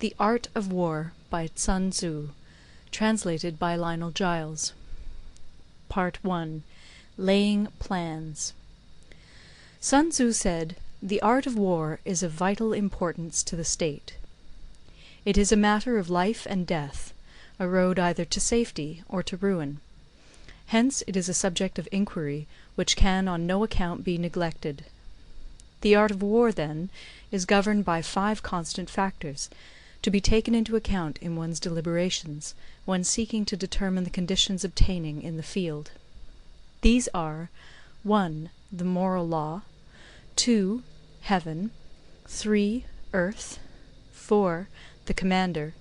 The Art of War by Sun Tzu, translated by Lionel Giles. Part I. Laying Plans. Sun Tzu said, "The art of war is of vital importance to the state. It is a matter of life and death, a road either to safety or to ruin. Hence it is a subject of inquiry which can on no account be neglected. The art of war, then, is governed by 5 constant factors, to be taken into account in one's deliberations, when seeking to determine the conditions obtaining in the field. These are 1. The moral law, 2. Heaven, 3. Earth, 4. The commander,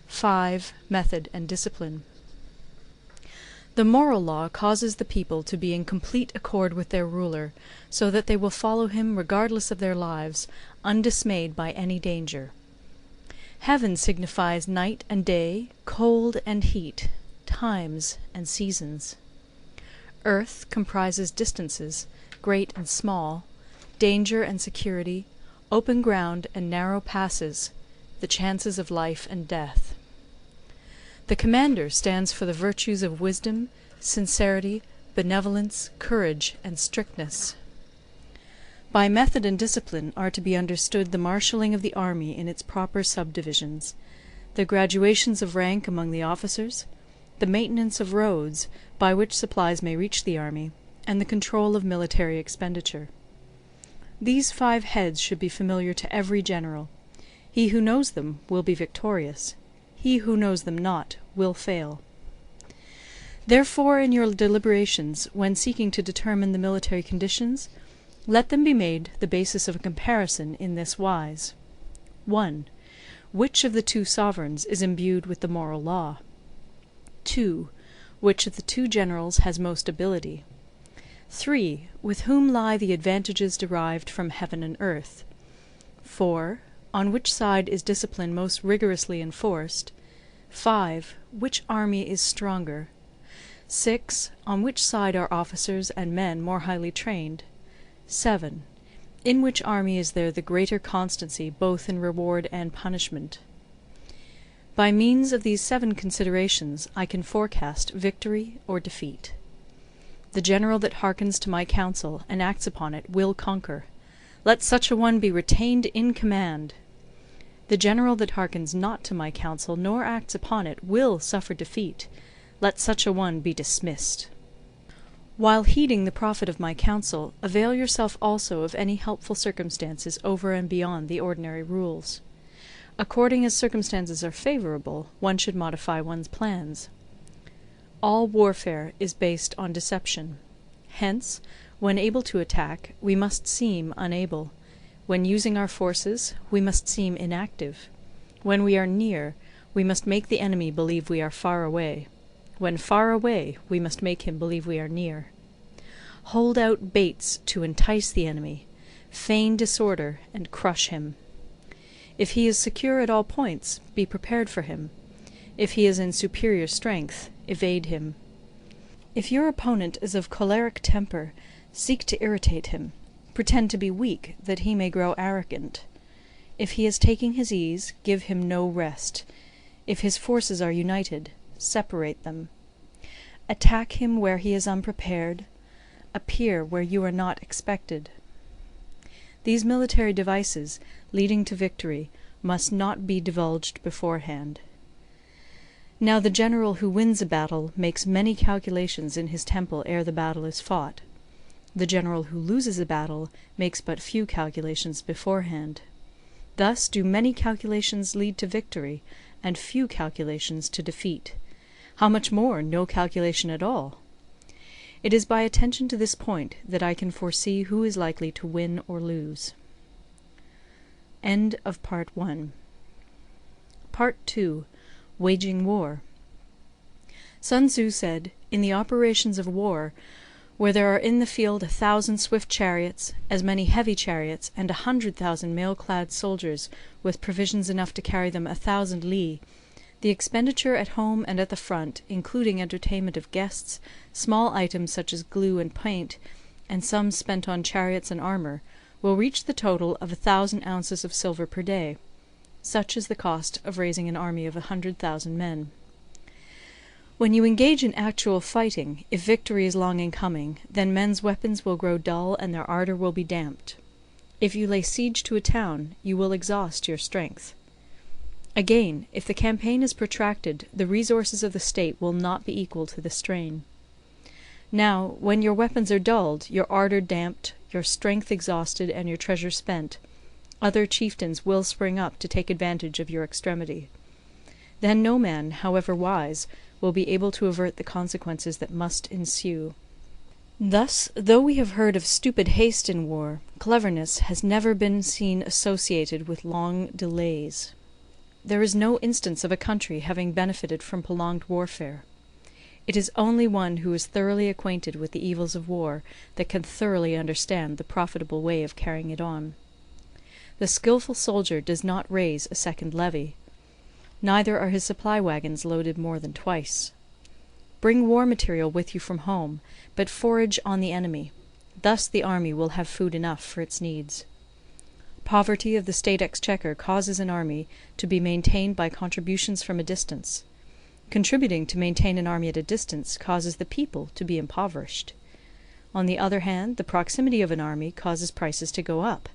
5. Method and discipline. The moral law causes the people to be in complete accord with their ruler, so that they will follow him regardless of their lives, undismayed by any danger. Heaven signifies night and day, cold and heat, times and seasons. Earth comprises distances, great and small, danger and security, open ground and narrow passes, the chances of life and death. The commander stands for the virtues of wisdom, sincerity, benevolence, courage, and strictness. By method and discipline are to be understood the marshalling of the army in its proper subdivisions, the graduations of rank among the officers, the maintenance of roads by which supplies may reach the army, and the control of military expenditure. These 5 heads should be familiar to every general. He who knows them will be victorious. He who knows them not will fail. Therefore in your deliberations, when seeking to determine the military conditions, let them be made the basis of a comparison in this wise. 1. Which of the 2 sovereigns is imbued with the moral law? 2. Which of the 2 generals has most ability? 3. With whom lie the advantages derived from heaven and earth? 4. On which side is discipline most rigorously enforced? 5. Which army is stronger? 6. On which side are officers and men more highly trained? 7. In which army is there the greater constancy both in reward and punishment? By means of these 7 considerations I can forecast victory or defeat. The general that hearkens to my counsel and acts upon it will conquer. Let such a one be retained in command. The general that hearkens not to my counsel nor acts upon it will suffer defeat. Let such a one be dismissed. While heeding the profit of my counsel, avail yourself also of any helpful circumstances over and beyond the ordinary rules. According as circumstances are favourable, one should modify one's plans. All warfare is based on deception. Hence, when able to attack, we must seem unable. When using our forces, we must seem inactive. When we are near, we must make the enemy believe we are far away. When far away, we must make him believe we are near. Hold out baits to entice the enemy, feign disorder, and crush him. If he is secure at all points, be prepared for him. If he is in superior strength, evade him. If your opponent is of choleric temper, seek to irritate him. Pretend to be weak, that he may grow arrogant. If he is taking his ease, give him no rest. If his forces are united, separate them. Attack him where he is unprepared. Appear where you are not expected. These military devices, leading to victory, must not be divulged beforehand. Now the general who wins a battle makes many calculations in his temple ere the battle is fought. The general who loses a battle makes but few calculations beforehand. Thus do many calculations lead to victory, and few calculations to defeat. How much more no calculation at all? It is by attention to this point that I can foresee who is likely to win or lose. End of Part I. Part II. Waging War. Sun Tzu said, "In the operations of war, where there are in the field 1,000 swift chariots, as many heavy chariots, and 100,000 mail-clad soldiers, with provisions enough to carry them 1,000 li, the expenditure at home and at the front, including entertainment of guests, small items such as glue and paint, and sums spent on chariots and armour, will reach the total of 1,000 ounces of silver per day. Such is the cost of raising an army of 100,000 men. When you engage in actual fighting, if victory is long in coming, then men's weapons will grow dull and their ardour will be damped. If you lay siege to a town, you will exhaust your strength. Again, if the campaign is protracted, the resources of the state will not be equal to the strain. Now, when your weapons are dulled, your ardour damped, your strength exhausted, and your treasure spent, other chieftains will spring up to take advantage of your extremity. Then no man, however wise, will be able to avert the consequences that must ensue. Thus, though we have heard of stupid haste in war, cleverness has never been seen associated with long delays. There is no instance of a country having benefited from prolonged warfare. It is only one who is thoroughly acquainted with the evils of war that can thoroughly understand the profitable way of carrying it on. The skilful soldier does not raise a second levy. Neither are his supply wagons loaded more than twice. Bring war material with you from home, but forage on the enemy. Thus the army will have food enough for its needs. Poverty of the state exchequer causes an army to be maintained by contributions from a distance. Contributing to maintain an army at a distance causes the people to be impoverished. On the other hand, the proximity of an army causes prices to go up,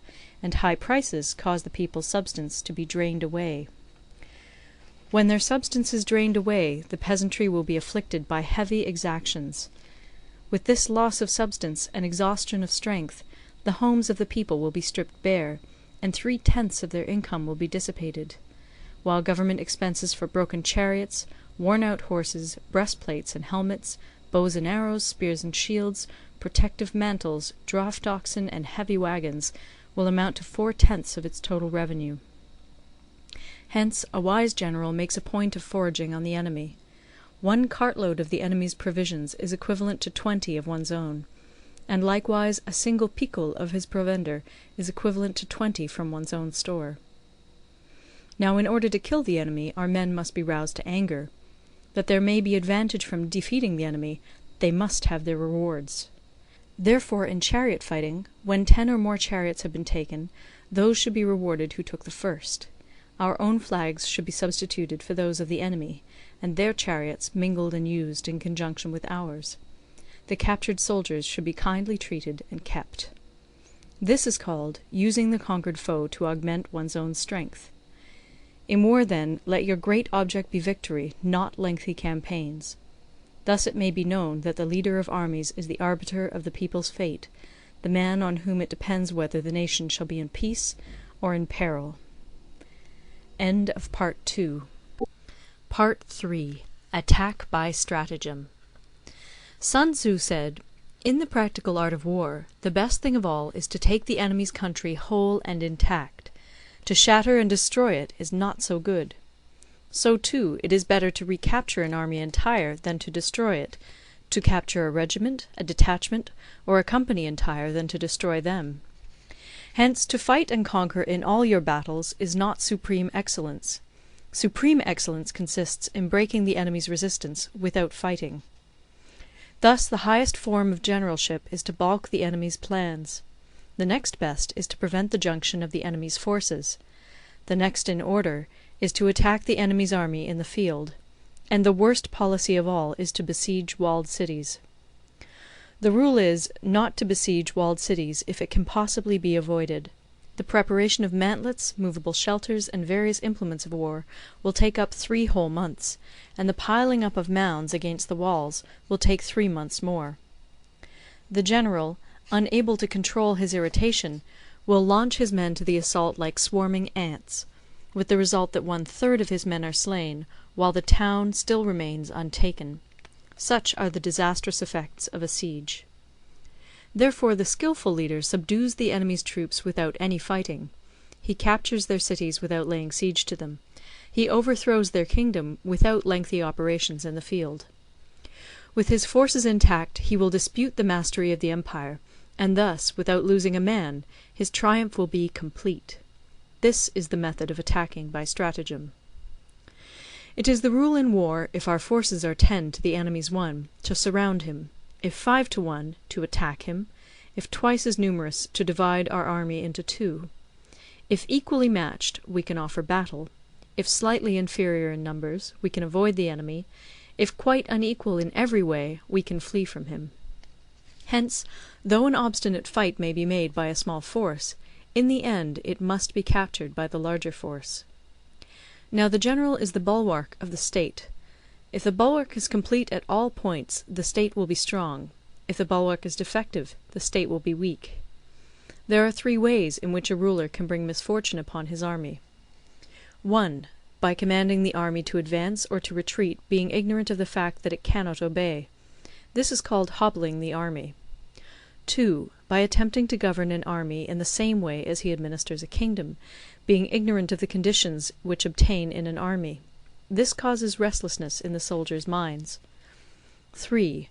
and high prices cause the people's substance to be drained away. When their substance is drained away, the peasantry will be afflicted by heavy exactions. With this loss of substance and exhaustion of strength, the homes of the people will be stripped bare, and 3/10 of their income will be dissipated, while government expenses for broken chariots, worn-out horses, breastplates and helmets, bows and arrows, spears and shields, protective mantles, draught oxen, and heavy wagons will amount to 4/10 of its total revenue. Hence a wise general makes a point of foraging on the enemy. 1 cartload of the enemy's provisions is equivalent to 20 of one's own, and likewise a single picul of his provender is equivalent to 20 from one's own store. Now in order to kill the enemy, our men must be roused to anger. That there may be advantage from defeating the enemy, they must have their rewards. Therefore in chariot fighting, when 10 or more chariots have been taken, those should be rewarded who took the first. Our own flags should be substituted for those of the enemy, and their chariots mingled and used in conjunction with ours. The captured soldiers should be kindly treated and kept. This is called using the conquered foe to augment one's own strength. In war, then, let your great object be victory, not lengthy campaigns. Thus it may be known that the leader of armies is the arbiter of the people's fate, the man on whom it depends whether the nation shall be in peace or in peril. End of Part 2. Part 3. Attack by Stratagem. Sun Tzu said, "In the practical art of war, the best thing of all is to take the enemy's country whole and intact. To shatter and destroy it is not so good. So too it is better to recapture an army entire than to destroy it, to capture a regiment, a detachment, or a company entire than to destroy them. Hence to fight and conquer in all your battles is not supreme excellence. Supreme excellence consists in breaking the enemy's resistance without fighting. Thus the highest form of generalship is to balk the enemy's plans. The next best is to prevent the junction of the enemy's forces. The next in order is to attack the enemy's army in the field. And the worst policy of all is to besiege walled cities. The rule is, not to besiege walled cities if it can possibly be avoided. The preparation of mantlets, movable shelters, and various implements of war will take up 3 whole months, and the piling up of mounds against the walls will take 3 months more. The general, unable to control his irritation, will launch his men to the assault like swarming ants, with the result that 1/3 of his men are slain, while the town still remains untaken. Such are the disastrous effects of a siege. Therefore the skilful leader subdues the enemy's troops without any fighting. He captures their cities without laying siege to them. He overthrows their kingdom without lengthy operations in the field. With his forces intact he will dispute the mastery of the empire, and thus, without losing a man, his triumph will be complete. This is the method of attacking by stratagem. It is the rule in war, if our forces are 10 to the enemy's 1, to surround him; if 5 to 1, to attack him; if twice as numerous, to divide our army into 2. If equally matched, we can offer battle. If slightly inferior in numbers, we can avoid the enemy. If quite unequal in every way, we can flee from him. Hence, though an obstinate fight may be made by a small force, in the end it must be captured by the larger force. Now the general is the bulwark of the state. If the bulwark is complete at all points, the state will be strong. If the bulwark is defective, the state will be weak. There are 3 ways in which a ruler can bring misfortune upon his army. 1. By commanding the army to advance or to retreat, being ignorant of the fact that it cannot obey. This is called hobbling the army. 2. By attempting to govern an army in the same way as he administers a kingdom, being ignorant of the conditions which obtain in an army. This causes restlessness in the soldiers' minds. 3.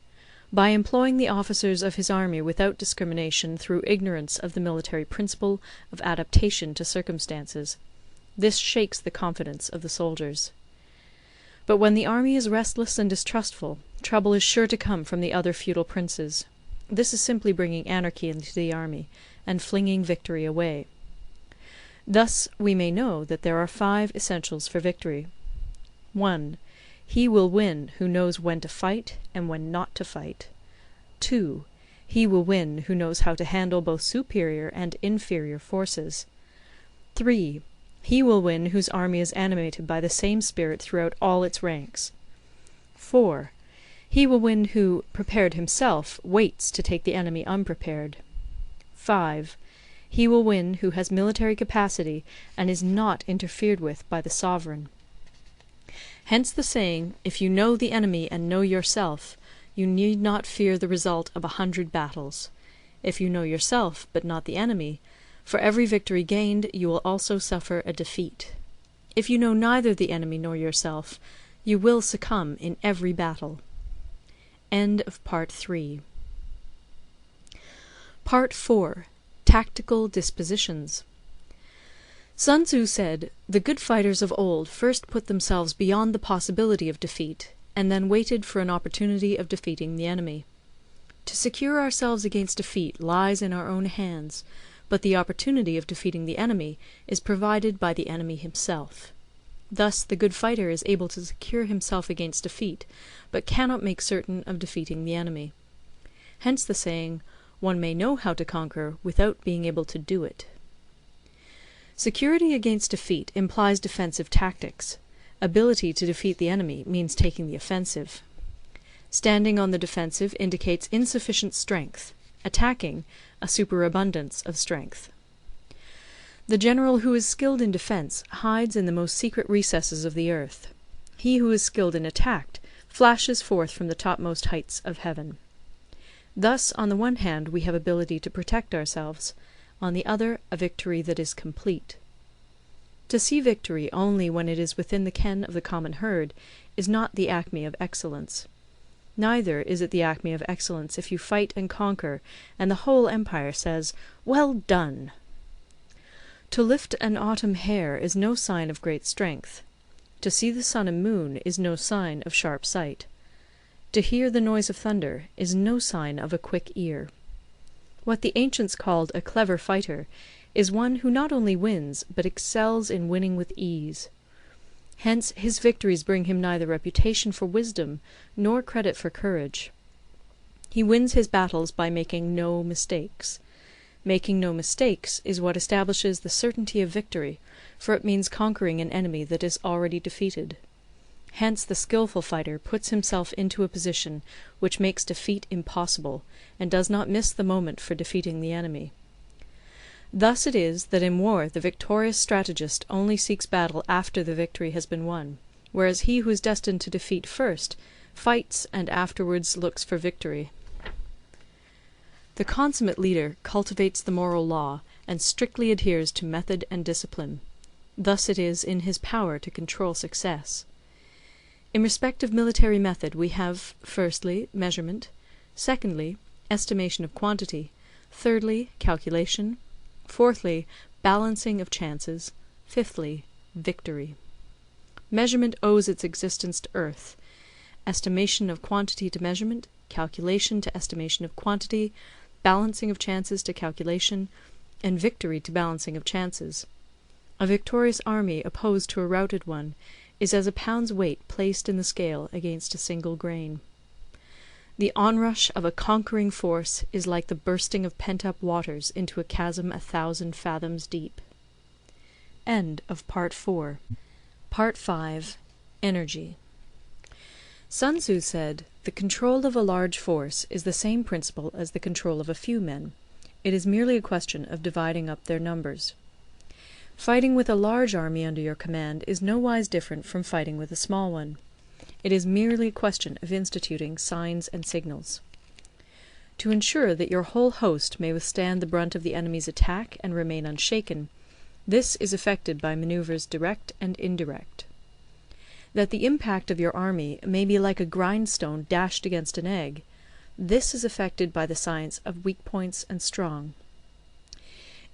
By employing the officers of his army without discrimination through ignorance of the military principle of adaptation to circumstances. This shakes the confidence of the soldiers. But when the army is restless and distrustful, trouble is sure to come from the other feudal princes. This is simply bringing anarchy into the army, and flinging victory away. Thus we may know that there are 5 essentials for victory. 1. He will win who knows when to fight and when not to fight. 2. He will win who knows how to handle both superior and inferior forces. 3. He will win whose army is animated by the same spirit throughout all its ranks. 4. He will win who, prepared himself, waits to take the enemy unprepared. 5. He will win who has military capacity and is not interfered with by the sovereign. Hence the saying, if you know the enemy and know yourself, you need not fear the result of 100 battles. If you know yourself, but not the enemy, for every victory gained you will also suffer a defeat. If you know neither the enemy nor yourself, you will succumb in every battle. End of Part 3. Part 4. Tactical Dispositions. Sun Tzu said, "The good fighters of old first put themselves beyond the possibility of defeat, and then waited for an opportunity of defeating the enemy. To secure ourselves against defeat lies in our own hands, but the opportunity of defeating the enemy is provided by the enemy himself. Thus the good fighter is able to secure himself against defeat, but cannot make certain of defeating the enemy. Hence the saying, one may know how to conquer without being able to do it." Security against defeat implies defensive tactics. Ability to defeat the enemy means taking the offensive. Standing on the defensive indicates insufficient strength. Attacking, a superabundance of strength. The general who is skilled in defence hides in the most secret recesses of the earth. He who is skilled in attack flashes forth from the topmost heights of heaven. Thus, on the one hand, we have ability to protect ourselves, on the other, a victory that is complete. To see victory only when it is within the ken of the common herd is not the acme of excellence. Neither is it the acme of excellence if you fight and conquer, and the whole empire says, "Well done!" To lift an autumn hair is no sign of great strength. To see the sun and moon is no sign of sharp sight. To hear the noise of thunder is no sign of a quick ear. What the ancients called a clever fighter is one who not only wins, but excels in winning with ease. Hence his victories bring him neither reputation for wisdom nor credit for courage. He wins his battles by making no mistakes. Making no mistakes is what establishes the certainty of victory, for it means conquering an enemy that is already defeated. Hence the skilful fighter puts himself into a position which makes defeat impossible, and does not miss the moment for defeating the enemy. Thus it is that in war the victorious strategist only seeks battle after the victory has been won, whereas he who is destined to defeat first fights and afterwards looks for victory. The consummate leader cultivates the moral law and strictly adheres to method and discipline. Thus it is in his power to control success. In respect of military method we have, firstly, measurement; secondly, estimation of quantity; thirdly, calculation; fourthly, balancing of chances; fifthly, victory. Measurement owes its existence to earth; estimation of quantity to measurement; calculation to estimation of quantity; balancing of chances to calculation; and victory to balancing of chances. A victorious army opposed to a routed one is as a pound's weight placed in the scale against a single grain. The onrush of a conquering force is like the bursting of pent-up waters into a chasm 1,000 fathoms deep. End of Part 4. Part 5. Energy. Sun Tzu said, "The control of a large force is the same principle as the control of a few men. It is merely a question of dividing up their numbers." Fighting with a large army under your command is nowise different from fighting with a small one. It is merely a question of instituting signs and signals. To ensure that your whole host may withstand the brunt of the enemy's attack and remain unshaken, this is effected by manoeuvres direct and indirect. That the impact of your army may be like a grindstone dashed against an egg, this is effected by the science of weak points and strong.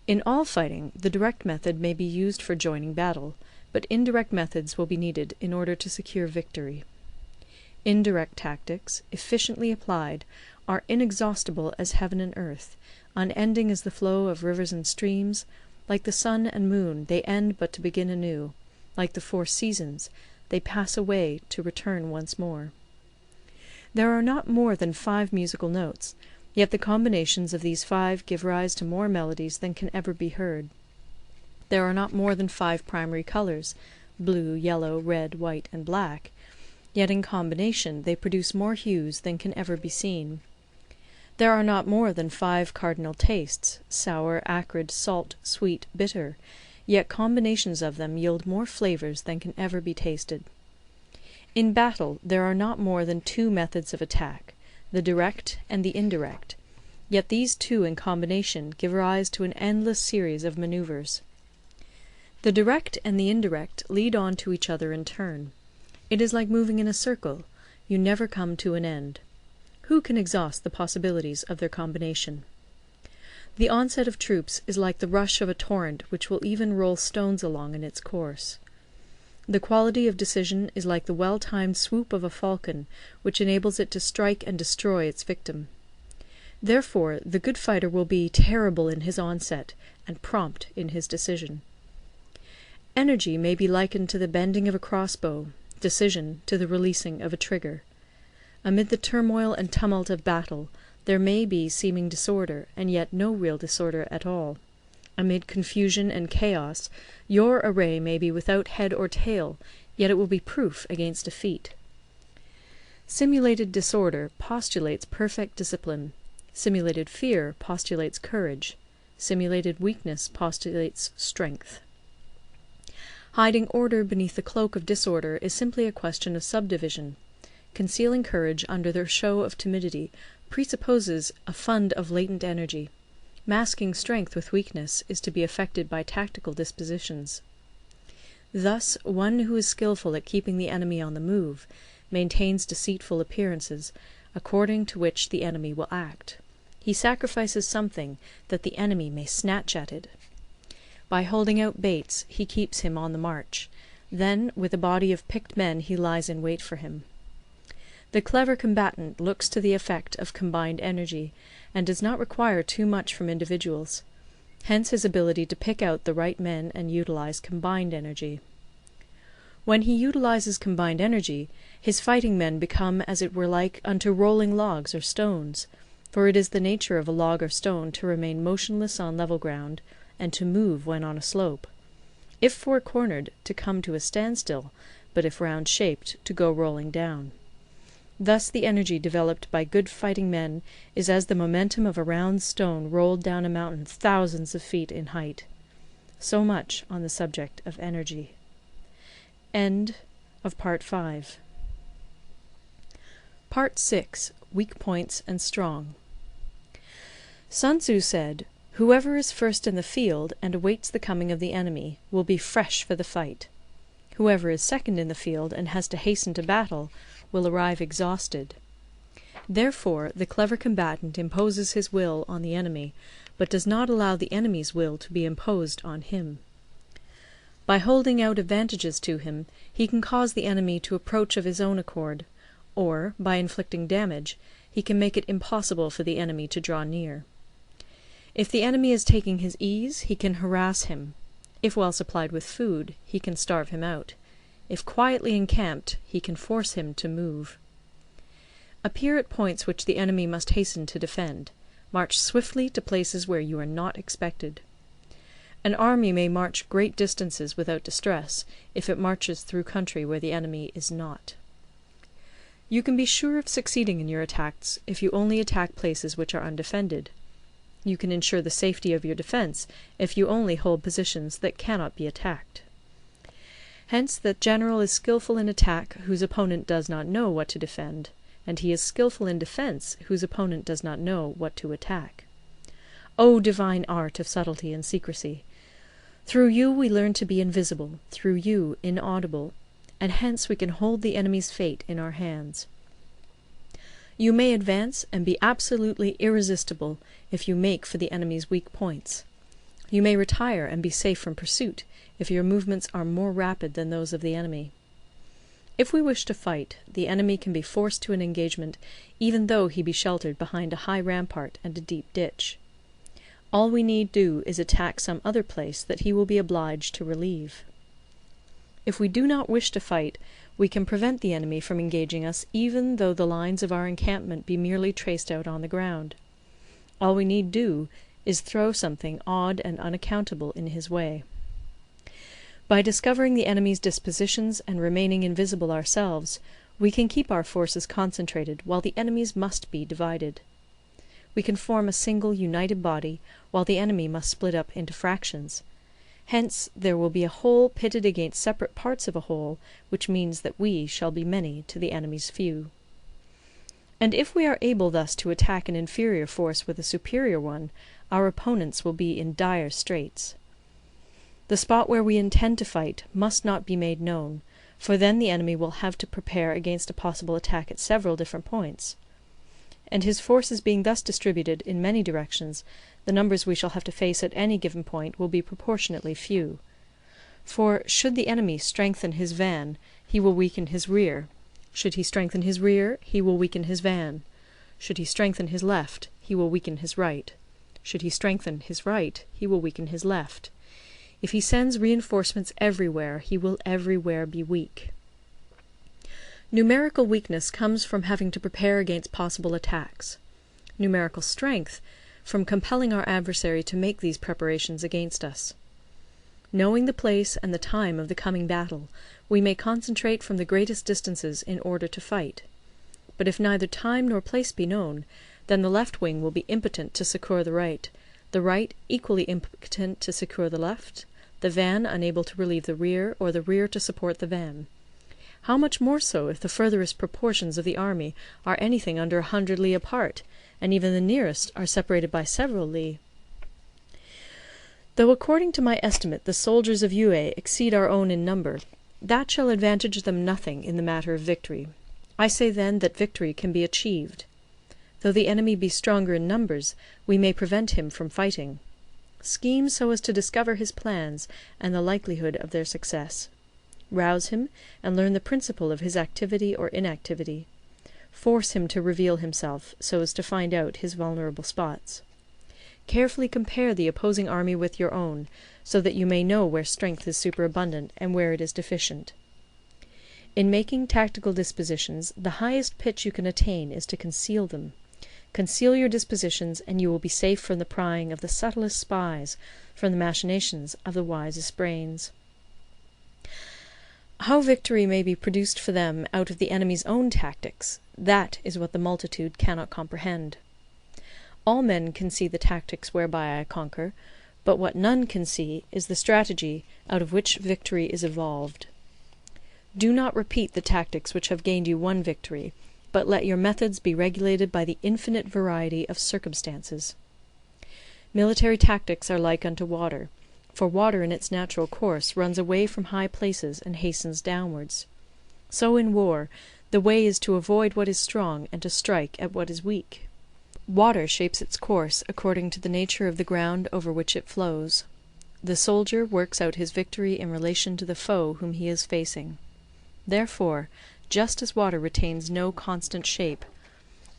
In all fighting, the direct method may be used for joining battle, but indirect methods will be needed in order to secure victory. Indirect tactics, efficiently applied, are inexhaustible as heaven and earth, unending as the flow of rivers and streams. Like the sun and moon, they end but to begin anew. Like the 4 seasons, they pass away to return once more. There are not more than 5 musical notes, yet the combinations of these 5 give rise to more melodies than can ever be heard. There are not more than 5 primary colours, blue, yellow, red, white, and black, yet in combination they produce more hues than can ever be seen. There are not more than 5 cardinal tastes, sour, acrid, salt, sweet, bitter, yet combinations of them yield more flavours than can ever be tasted. In battle there are not more than 2 methods of attack, the direct and the indirect, yet these 2 in combination give rise to an endless series of manoeuvres. The direct and the indirect lead on to each other in turn. It is like moving in a circle, you never come to an end. Who can exhaust the possibilities of their combination? The onset of troops is like the rush of a torrent which will even roll stones along in its course. The quality of decision is like the well-timed swoop of a falcon, which enables it to strike and destroy its victim. Therefore, the good fighter will be terrible in his onset, and prompt in his decision. Energy may be likened to the bending of a crossbow, decision to the releasing of a trigger. Amid the turmoil and tumult of battle, there may be seeming disorder, and yet no real disorder at all. Amid confusion and chaos, your array may be without head or tail, yet it will be proof against defeat. Simulated disorder postulates perfect discipline. Simulated fear postulates courage. Simulated weakness postulates strength. Hiding order beneath the cloak of disorder is simply a question of subdivision. Concealing courage under the show of timidity presupposes a fund of latent energy. Masking strength with weakness is to be effected by tactical dispositions. Thus, one who is skilful at keeping the enemy on the move maintains deceitful appearances, according to which the enemy will act. He sacrifices something that the enemy may snatch at it. By holding out baits, he keeps him on the march. Then, with a body of picked men, he lies in wait for him. The clever combatant looks to the effect of combined energy, and does not require too much from individuals. Hence his ability to pick out the right men and utilize combined energy. When he utilizes combined energy, his fighting men become as it were like unto rolling logs or stones, for it is the nature of a log or stone to remain motionless on level ground, and to move when on a slope. If four-cornered, to come to a standstill, but if round-shaped, to go rolling down. Thus the energy developed by good fighting men is as the momentum of a round stone rolled down a mountain thousands of feet in height. So much on the subject of energy. End of Part 5. Part 6. Weak Points and Strong. Sun Tzu said, "Whoever is first in the field and awaits the coming of the enemy will be fresh for the fight. Whoever is second in the field and has to hasten to battle will arrive exhausted." Therefore the clever combatant imposes his will on the enemy, but does not allow the enemy's will to be imposed on him. By holding out advantages to him, he can cause the enemy to approach of his own accord, or, by inflicting damage, he can make it impossible for the enemy to draw near. If the enemy is taking his ease, he can harass him. If well supplied with food, he can starve him out. If quietly encamped, he can force him to move. Appear at points which the enemy must hasten to defend. March swiftly to places where you are not expected. An army may march great distances without distress, if it marches through country where the enemy is not. You can be sure of succeeding in your attacks if you only attack places which are undefended. You can ensure the safety of your defence if you only hold positions that cannot be attacked. Hence that general is skilful in attack whose opponent does not know what to defend, and he is skilful in defence whose opponent does not know what to attack. O divine art of subtlety and secrecy! Through you we learn to be invisible, through you inaudible, and hence we can hold the enemy's fate in our hands. You may advance and be absolutely irresistible if you make for the enemy's weak points. You may retire and be safe from pursuit if your movements are more rapid than those of the enemy. If we wish to fight, the enemy can be forced to an engagement even though he be sheltered behind a high rampart and a deep ditch. All we need do is attack some other place that he will be obliged to relieve. If we do not wish to fight, we can prevent the enemy from engaging us even though the lines of our encampment be merely traced out on the ground. All we need do is throw something odd and unaccountable in his way. By discovering the enemy's dispositions and remaining invisible ourselves, we can keep our forces concentrated while the enemy's must be divided. We can form a single united body while the enemy must split up into fractions. Hence there will be a whole pitted against separate parts of a whole, which means that we shall be many to the enemy's few. And if we are able thus to attack an inferior force with a superior one, our opponents will be in dire straits. The spot where we intend to fight must not be made known, for then the enemy will have to prepare against a possible attack at several different points. And his forces being thus distributed in many directions, the numbers we shall have to face at any given point will be proportionately few. For should the enemy strengthen his van, he will weaken his rear. Should he strengthen his rear, he will weaken his van. Should he strengthen his left, he will weaken his right. Should he strengthen his right, he will weaken his left. If he sends reinforcements everywhere, he will everywhere be weak. Numerical weakness comes from having to prepare against possible attacks. Numerical strength from compelling our adversary to make these preparations against us. Knowing the place and the time of the coming battle, we may concentrate from the greatest distances in order to fight. But if neither time nor place be known, then the left wing will be impotent to succour the right equally impotent to succour the left, the van unable to relieve the rear, or the rear to support the van. How much more so if the furthest proportions of the army are anything under 100 li apart, and even the nearest are separated by several li? Though according to my estimate the soldiers of Yue exceed our own in number, that shall advantage them nothing in the matter of victory. I say then that victory can be achieved. Though the enemy be stronger in numbers, we may prevent him from fighting. Scheme so as to discover his plans and the likelihood of their success. Rouse him, and learn the principle of his activity or inactivity. Force him to reveal himself, so as to find out his vulnerable spots. Carefully compare the opposing army with your own, so that you may know where strength is superabundant and where it is deficient. In making tactical dispositions, the highest pitch you can attain is to conceal them. Conceal your dispositions, and you will be safe from the prying of the subtlest spies, from the machinations of the wisest brains. How victory may be produced for them out of the enemy's own tactics, that is what the multitude cannot comprehend. All men can see the tactics whereby I conquer, but what none can see is the strategy out of which victory is evolved. Do not repeat the tactics which have gained you one victory, but let your methods be regulated by the infinite variety of circumstances. Military tactics are like unto water, for water in its natural course runs away from high places and hastens downwards. So in war, the way is to avoid what is strong and to strike at what is weak. Water shapes its course according to the nature of the ground over which it flows. The soldier works out his victory in relation to the foe whom he is facing. Therefore, just as water retains no constant shape,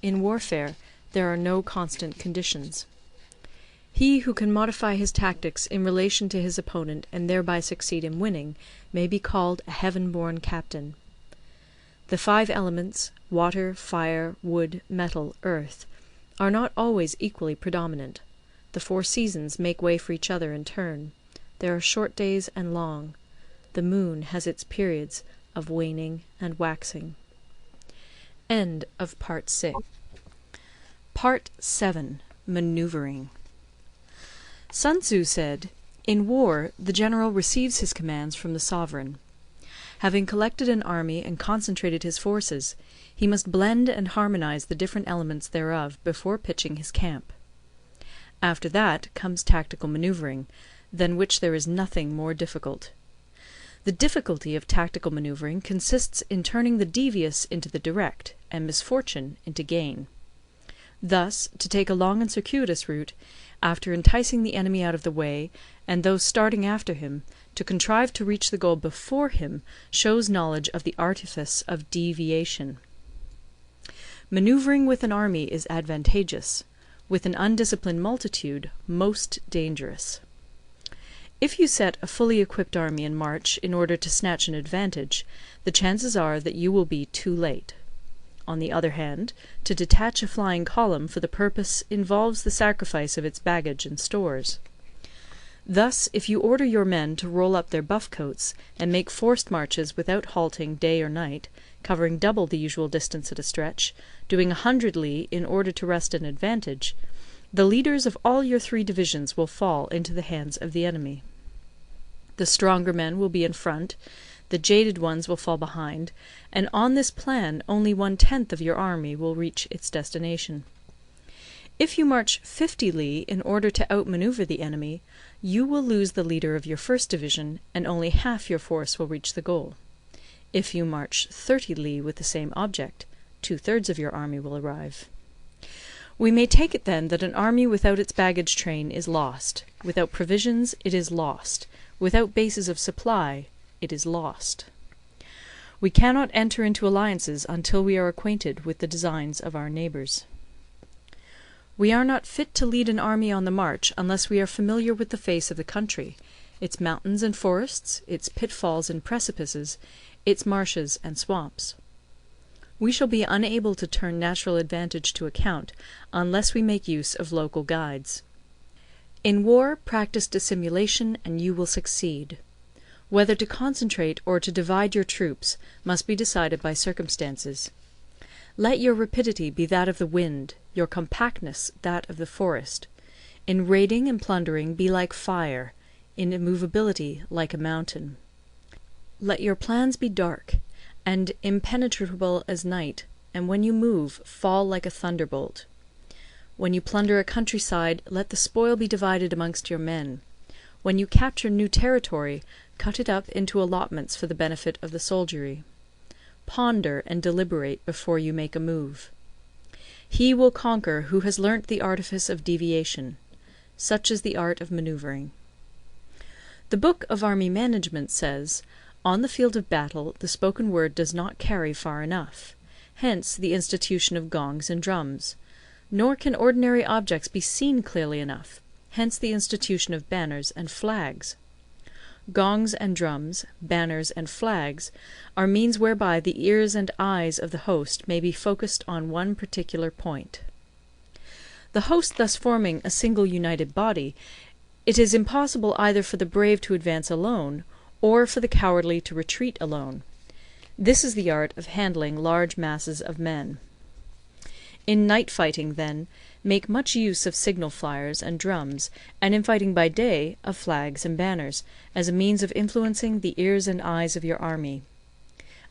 in warfare there are no constant conditions. He who can modify his tactics in relation to his opponent and thereby succeed in winning may be called a heaven-born captain. The 5 elements, water, fire, wood, metal, earth, are not always equally predominant. The 4 seasons make way for each other in turn. There are short days and long. The moon has its periods of waning and waxing. End of Part 6. Part 7. Manoeuvring. Sun Tzu said, "In war, the general receives his commands from the sovereign. Having collected an army and concentrated his forces, he must blend and harmonize the different elements thereof before pitching his camp. After that comes tactical manoeuvring, than which there is nothing more difficult. The difficulty of tactical manoeuvring consists in turning the devious into the direct, and misfortune into gain. Thus, to take a long and circuitous route, after enticing the enemy out of the way, and those starting after him, to contrive to reach the goal before him, shows knowledge of the artifice of deviation. Manoeuvring with an army is advantageous; with an undisciplined multitude, most dangerous. If you set a fully equipped army in march in order to snatch an advantage, the chances are that you will be too late. On the other hand, to detach a flying column for the purpose involves the sacrifice of its baggage and stores. Thus, if you order your men to roll up their buff coats, and make forced marches without halting day or night, covering double the usual distance at a stretch, doing 100 li in order to wrest an advantage, the leaders of all your 3 divisions will fall into the hands of the enemy. The stronger men will be in front, the jaded ones will fall behind, and on this plan only 1/10 of your army will reach its destination. If you march 50 li in order to outmanoeuvre the enemy, you will lose the leader of your first division, and only half your force will reach the goal. If you march 30 li with the same object, 2/3 of your army will arrive. We may take it then that an army without its baggage train is lost; without provisions it is lost; without bases of supply it is lost. We cannot enter into alliances until we are acquainted with the designs of our neighbours. We are not fit to lead an army on the march unless we are familiar with the face of the country, its mountains and forests, its pitfalls and precipices, its marshes and swamps. We shall be unable to turn natural advantage to account unless we make use of local guides. In war, practice dissimulation and you will succeed. Whether to concentrate or to divide your troops must be decided by circumstances. Let your rapidity be that of the wind, your compactness that of the forest. In raiding and plundering be like fire, in immovability like a mountain. Let your plans be dark, and impenetrable as night, and when you move, fall like a thunderbolt. When you plunder a countryside, let the spoil be divided amongst your men. When you capture new territory, cut it up into allotments for the benefit of the soldiery. Ponder and deliberate before you make a move. He will conquer who has learnt the artifice of deviation. Such is the art of manoeuvring. The Book of Army Management says, "On the field of battle the spoken word does not carry far enough. Hence the institution of gongs and drums. Nor can ordinary objects be seen clearly enough. Hence the institution of banners and flags. Gongs and drums, banners and flags, are means whereby the ears and eyes of the host may be focused on one particular point. The host thus forming a single united body, it is impossible either for the brave to advance alone, or for the cowardly to retreat alone. This is the art of handling large masses of men. In night fighting, then, make much use of signal flyers and drums, and in fighting by day, of flags and banners, as a means of influencing the ears and eyes of your army.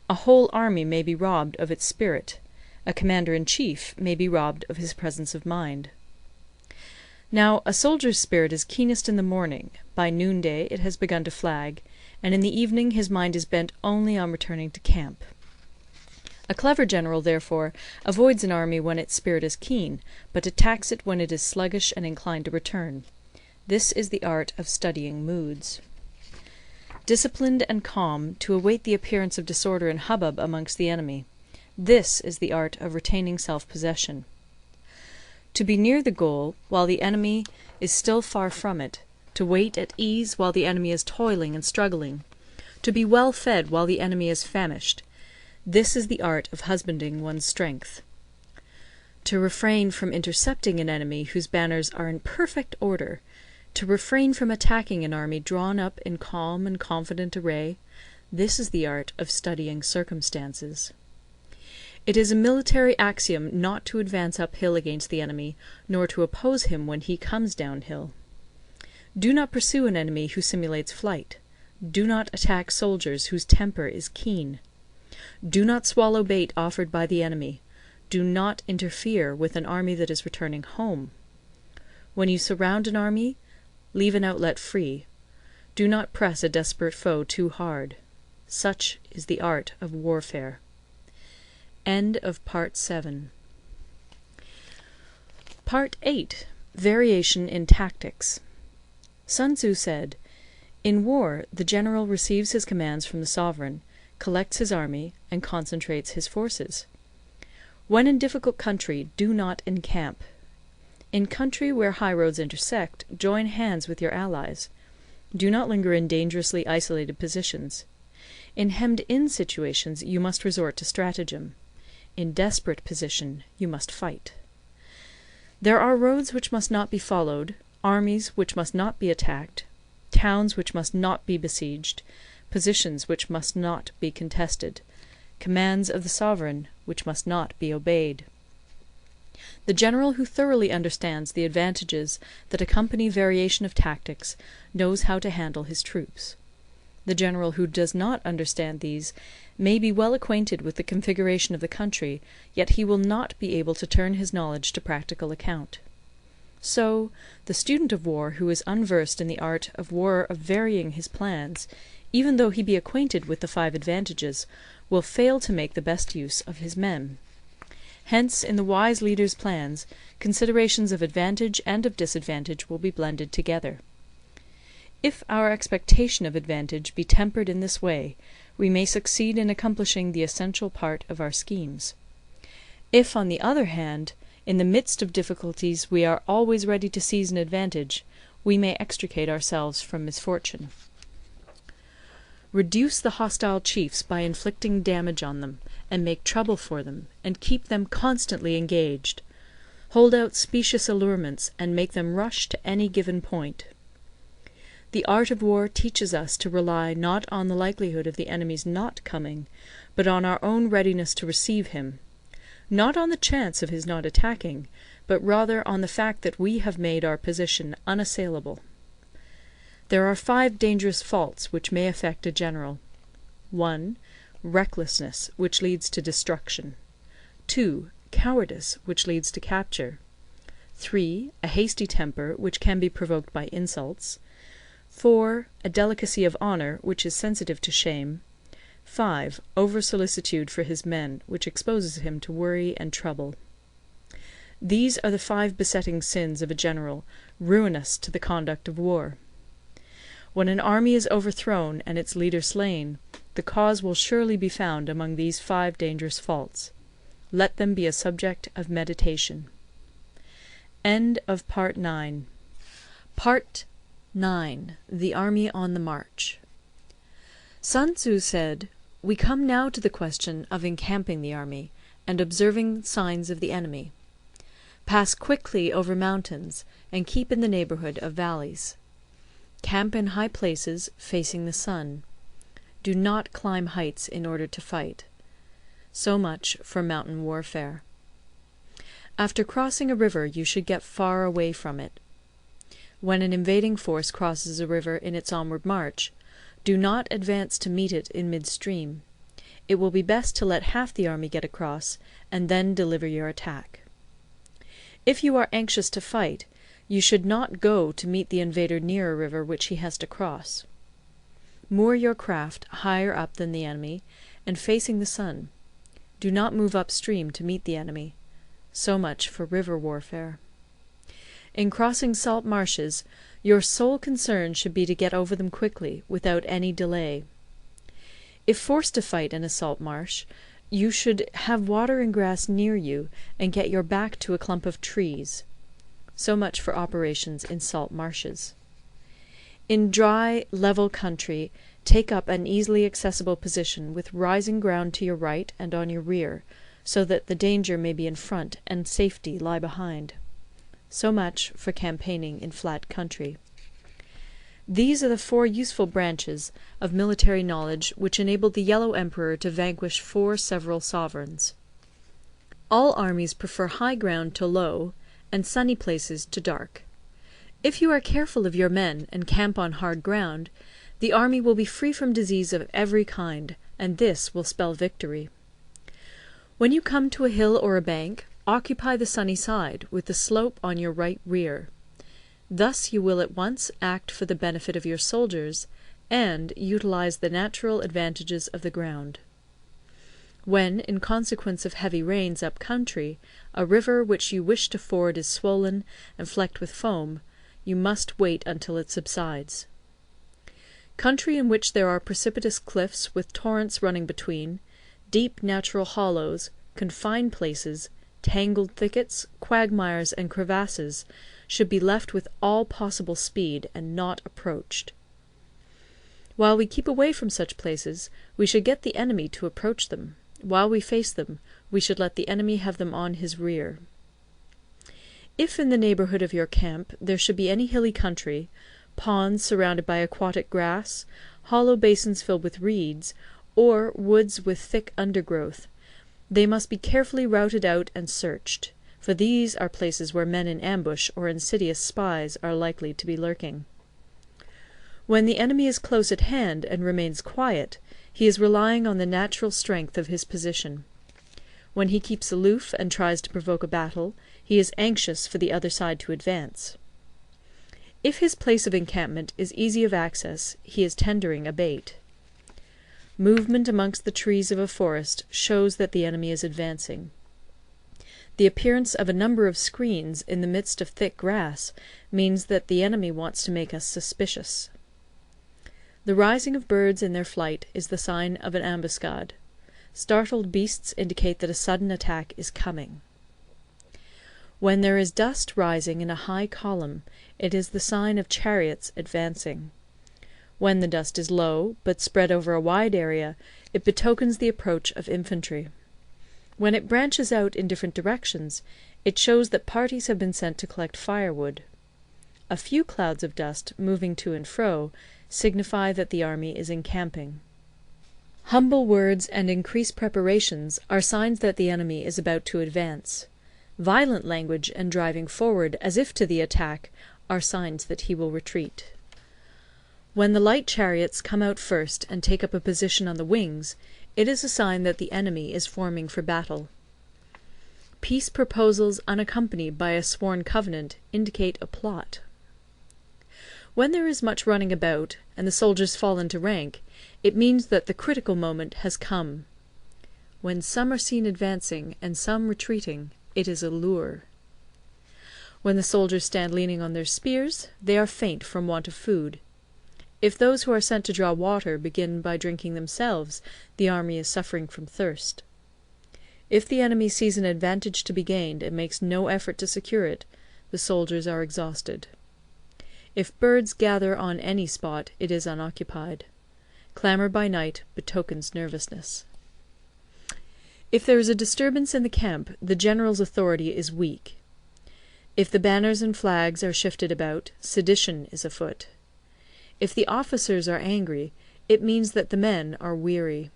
A whole army may be robbed of its spirit. A commander-in-chief may be robbed of his presence of mind. Now, a soldier's spirit is keenest in the morning; by noonday it has begun to flag, and in the evening his mind is bent only on returning to camp. A clever general, therefore, avoids an army when its spirit is keen, but attacks it when it is sluggish and inclined to return. This is the art of studying moods. Disciplined and calm, to await the appearance of disorder and hubbub amongst the enemy. This is the art of retaining self-possession. To be near the goal while the enemy is still far from it, to wait at ease while the enemy is toiling and struggling, to be well fed while the enemy is famished, this is the art of husbanding one's strength. To refrain from intercepting an enemy whose banners are in perfect order, to refrain from attacking an army drawn up in calm and confident array, this is the art of studying circumstances. It is a military axiom not to advance uphill against the enemy, nor to oppose him when he comes downhill. Do not pursue an enemy who simulates flight. Do not attack soldiers whose temper is keen. Do not swallow bait offered by the enemy. Do not interfere with an army that is returning home. When you surround an army, leave an outlet free. Do not press a desperate foe too hard. Such is the art of warfare. End of Part 7. Part 8. Variation in Tactics. Sun Tzu said, "In war, the general receives his commands from the sovereign, collects his army, and concentrates his forces. When in difficult country, do not encamp. In country where high roads intersect, join hands with your allies. Do not linger in dangerously isolated positions. In hemmed-in situations, you must resort to stratagem. In desperate position, you must fight. There are roads which must not be followed, armies which must not be attacked, towns which must not be besieged, positions which must not be contested, commands of the sovereign which must not be obeyed." The general who thoroughly understands the advantages that accompany variation of tactics knows how to handle his troops. The general who does not understand these may be well acquainted with the configuration of the country, yet he will not be able to turn his knowledge to practical account. So, the student of war who is unversed in the art of war of varying his plans, even though he be acquainted with the 5 advantages, will fail to make the best use of his men. Hence, in the wise leader's plans, considerations of advantage and of disadvantage will be blended together. If our expectation of advantage be tempered in this way, we may succeed in accomplishing the essential part of our schemes. If, on the other hand, in the midst of difficulties we are always ready to seize an advantage, we may extricate ourselves from misfortune. Reduce the hostile chiefs by inflicting damage on them, and make trouble for them, and keep them constantly engaged. Hold out specious allurements, and make them rush to any given point. The art of war teaches us to rely not on the likelihood of the enemy's not coming, but on our own readiness to receive him; not on the chance of his not attacking, but rather on the fact that we have made our position unassailable. There are 5 dangerous faults which may affect a general. 1. Recklessness, which leads to destruction. 2. Cowardice, which leads to capture. 3. A hasty temper, which can be provoked by insults. 4. A delicacy of honour, which is sensitive to shame. 5. Over-solicitude for his men, which exposes him to worry and trouble. These are the 5 besetting sins of a general, ruinous to the conduct of war. When an army is overthrown and its leader slain, the cause will surely be found among these 5 dangerous faults. Let them be a subject of meditation. End of Part 9. Part 9. The Army on the March. Sun Tzu said, "We come now to the question of encamping the army, and observing signs of the enemy. Pass quickly over mountains, and keep in the neighbourhood of valleys. Camp in high places, facing the sun. Do not climb heights in order to fight." So much for mountain warfare. After crossing a river, you should get far away from it. When an invading force crosses a river in its onward march, do not advance to meet it in midstream. It will be best to let half the army get across, and then deliver your attack. If you are anxious to fight, you should not go to meet the invader near a river which he has to cross. Moor your craft higher up than the enemy, and facing the sun. Do not move upstream to meet the enemy. So much for river warfare. In crossing salt marshes, your sole concern should be to get over them quickly, without any delay. If forced to fight in a salt marsh, you should have water and grass near you, and get your back to a clump of trees. So much for operations in salt marshes. In dry, level country, take up an easily accessible position with rising ground to your right and on your rear, so that the danger may be in front and safety lie behind. So much for campaigning in flat country. These are the 4 useful branches of military knowledge which enabled the Yellow Emperor to vanquish 4 several sovereigns. All armies prefer high ground to low, and sunny places to dark. If you are careful of your men and camp on hard ground, the army will be free from disease of every kind, and this will spell victory. When you come to a hill or a bank, occupy the sunny side, with the slope on your right rear. Thus you will at once act for the benefit of your soldiers, and utilize the natural advantages of the ground. When, in consequence of heavy rains up country, a river which you wish to ford is swollen and flecked with foam, you must wait until it subsides. Country in which there are precipitous cliffs with torrents running between, deep natural hollows, confined places, tangled thickets, quagmires, and crevasses, should be left with all possible speed, and not approached. While we keep away from such places, we should get the enemy to approach them. While we face them, we should let the enemy have them on his rear. If in the neighbourhood of your camp there should be any hilly country, ponds surrounded by aquatic grass, hollow basins filled with reeds, or woods with thick undergrowth, they must be carefully routed out and searched, for these are places where men in ambush or insidious spies are likely to be lurking. When the enemy is close at hand and remains quiet, he is relying on the natural strength of his position. When he keeps aloof and tries to provoke a battle, he is anxious for the other side to advance. If his place of encampment is easy of access, he is tendering a bait. Movement amongst the trees of a forest shows that the enemy is advancing. The appearance of a number of screens in the midst of thick grass means that the enemy wants to make us suspicious. The rising of birds in their flight is the sign of an ambuscade. Startled beasts indicate that a sudden attack is coming. When there is dust rising in a high column, it is the sign of chariots advancing. When the dust is low, but spread over a wide area, it betokens the approach of infantry. When it branches out in different directions, it shows that parties have been sent to collect firewood. A few clouds of dust, moving to and fro, signify that the army is encamping. Humble words and increased preparations are signs that the enemy is about to advance. Violent language and driving forward as if to the attack are signs that he will retreat. When the light chariots come out first and take up a position on the wings, it is a sign that the enemy is forming for battle. Peace proposals unaccompanied by a sworn covenant indicate a plot. When there is much running about, and the soldiers fall into rank, it means that the critical moment has come. When some are seen advancing and some retreating, it is a lure. When the soldiers stand leaning on their spears, they are faint from want of food. If those who are sent to draw water begin by drinking themselves, the army is suffering from thirst. If the enemy sees an advantage to be gained and makes no effort to secure it, the soldiers are exhausted. If birds gather on any spot, it is unoccupied. Clamour by night betokens nervousness. If there is a disturbance in the camp, the general's authority is weak. If the banners and flags are shifted about, sedition is afoot. If the officers are angry, it means that the men are weary.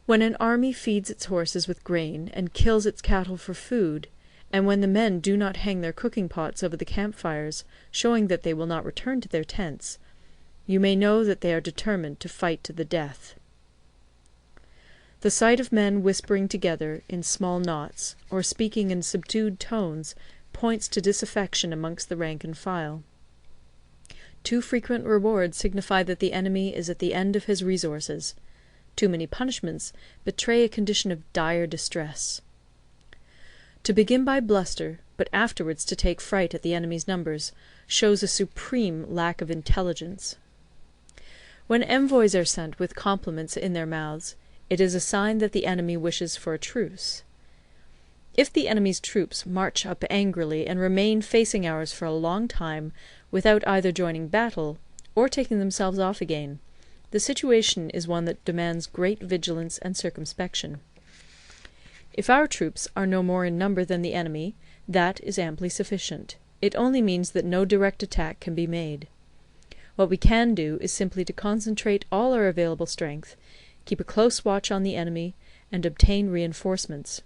When an army feeds its horses with grain and kills its cattle for food, and when the men do not hang their cooking pots over the campfires, showing that they will not return to their tents, you may know that they are determined to fight to the death. The sight of men whispering together in small knots, or speaking in subdued tones, points to disaffection amongst the rank and file. Too frequent rewards signify that the enemy is at the end of his resources. Too many punishments betray a condition of dire distress. To begin by bluster, but afterwards to take fright at the enemy's numbers, shows a supreme lack of intelligence. When envoys are sent with compliments in their mouths, it is a sign that the enemy wishes for a truce. If the enemy's troops march up angrily and remain facing ours for a long time without either joining battle or taking themselves off again, the situation is one that demands great vigilance and circumspection. If our troops are no more in number than the enemy, that is amply sufficient. It only means that no direct attack can be made. What we can do is simply to concentrate all our available strength, keep a close watch on the enemy, and obtain reinforcements.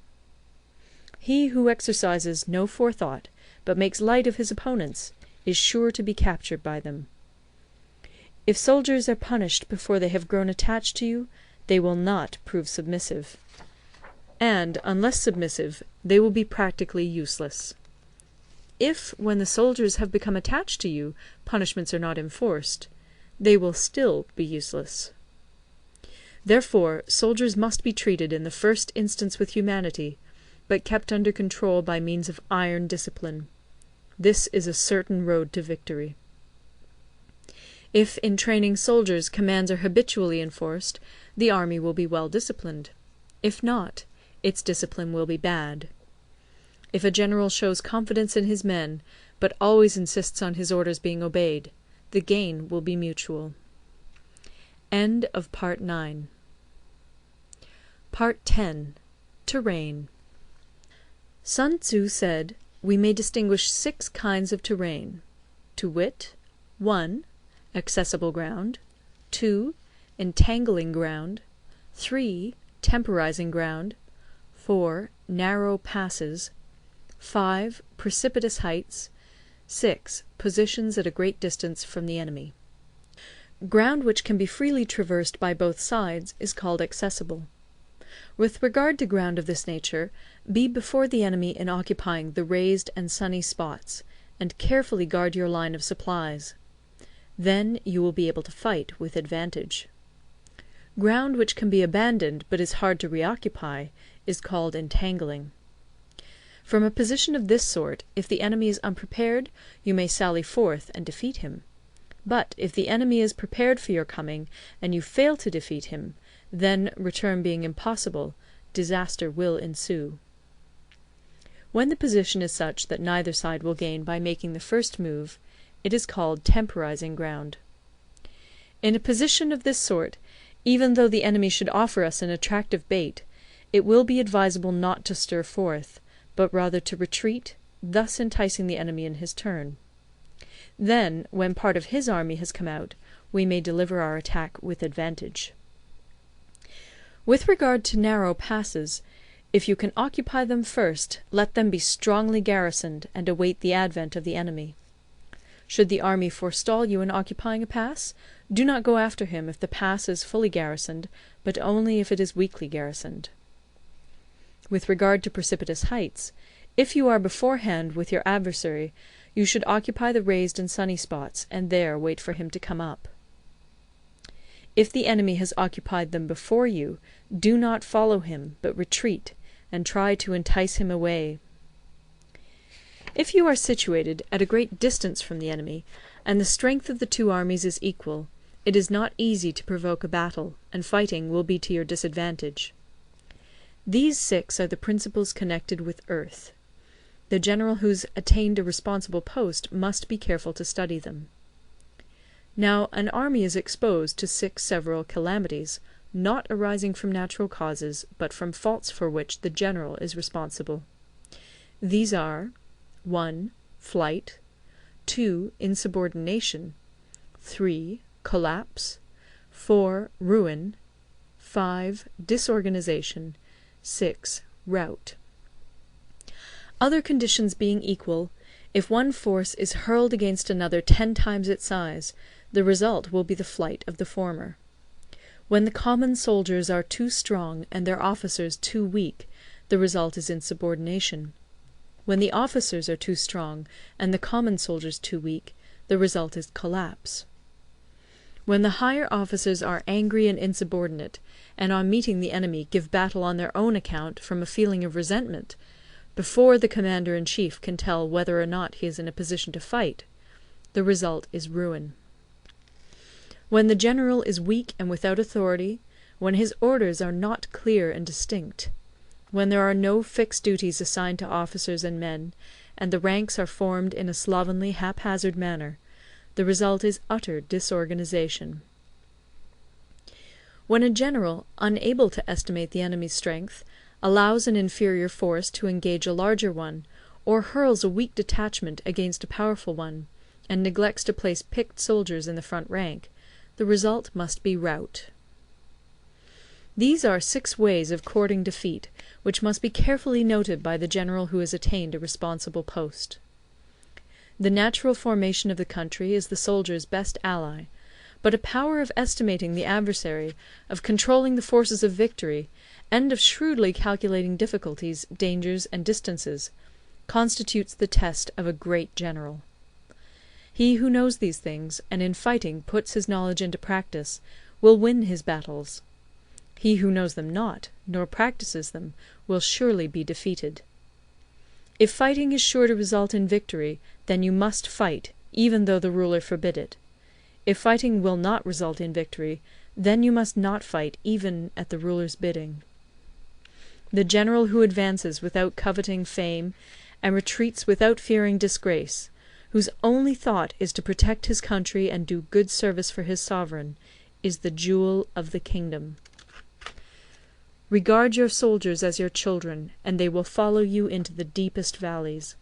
He who exercises no forethought, but makes light of his opponents, is sure to be captured by them. If soldiers are punished before they have grown attached to you, they will not prove submissive. And, unless submissive, they will be practically useless. If, when the soldiers have become attached to you, punishments are not enforced, they will still be useless. Therefore, soldiers must be treated in the first instance with humanity, but kept under control by means of iron discipline. This is a certain road to victory. If in training soldiers commands are habitually enforced, the army will be well disciplined. If not, its discipline will be bad. If a general shows confidence in his men, but always insists on his orders being obeyed, the gain will be mutual. End of Part 9. Part 10. Terrain. Sun Tzu said, we may distinguish 6 kinds of terrain, to wit, 1. Accessible ground, 2. Entangling ground, 3. Temporizing ground, 4. Narrow passes, 5. Precipitous heights, 6. Positions at a great distance from the enemy. Ground which can be freely traversed by both sides is called accessible. With regard to ground of this nature, be before the enemy in occupying the raised and sunny spots, and carefully guard your line of supplies. Then you will be able to fight with advantage. Ground which can be abandoned but is hard to reoccupy is called entangling. From a position of this sort, if the enemy is unprepared, you may sally forth and defeat him. But if the enemy is prepared for your coming, and you fail to defeat him, then, return being impossible, disaster will ensue. When the position is such that neither side will gain by making the first move, it is called temporizing ground. In a position of this sort, even though the enemy should offer us an attractive bait, it will be advisable not to stir forth, but rather to retreat, thus enticing the enemy in his turn. Then, when part of his army has come out, we may deliver our attack with advantage. With regard to narrow passes, if you can occupy them first, let them be strongly garrisoned, and await the advent of the enemy. Should the army forestall you in occupying a pass, do not go after him if the pass is fully garrisoned, but only if it is weakly garrisoned. With regard to precipitous heights, if you are beforehand with your adversary, you should occupy the raised and sunny spots, and there wait for him to come up. If the enemy has occupied them before you, do not follow him, but retreat, and try to entice him away. If you are situated at a great distance from the enemy, and the strength of the two armies is equal, it is not easy to provoke a battle, and fighting will be to your disadvantage. These 6 are the principles connected with earth. The general who's attained a responsible post must be careful to study them. Now, an army is exposed to 6 several calamities, not arising from natural causes, but from faults for which the general is responsible. These are 1. Flight, 2. Insubordination, 3. Collapse, 4. Ruin, 5. Disorganization, 6. Rout. Other conditions being equal, if one force is hurled against another 10 times its size, the result will be the flight of the former. When the common soldiers are too strong and their officers too weak, the result is insubordination. When the officers are too strong and the common soldiers too weak, the result is collapse. When the higher officers are angry and insubordinate, and on meeting the enemy give battle on their own account from a feeling of resentment, before the commander-in-chief can tell whether or not he is in a position to fight, the result is ruin. When the general is weak and without authority, when his orders are not clear and distinct, when there are no fixed duties assigned to officers and men, and the ranks are formed in a slovenly, haphazard manner, the result is utter disorganization. When a general, unable to estimate the enemy's strength, allows an inferior force to engage a larger one, or hurls a weak detachment against a powerful one, and neglects to place picked soldiers in the front rank, the result must be rout. These are 6 ways of courting defeat, which must be carefully noted by the general who has attained a responsible post. The natural formation of the country is the soldier's best ally, but a power of estimating the adversary, of controlling the forces of victory, and of shrewdly calculating difficulties, dangers, and distances, constitutes the test of a great general. He who knows these things, and in fighting puts his knowledge into practice, will win his battles. He who knows them not, nor practises them, will surely be defeated. If fighting is sure to result in victory, then you must fight, even though the ruler forbid it. If fighting will not result in victory, then you must not fight even at the ruler's bidding. The general who advances without coveting fame, and retreats without fearing disgrace, whose only thought is to protect his country and do good service for his sovereign, is the jewel of the kingdom. Regard your soldiers as your children, and they will follow you into the deepest valleys.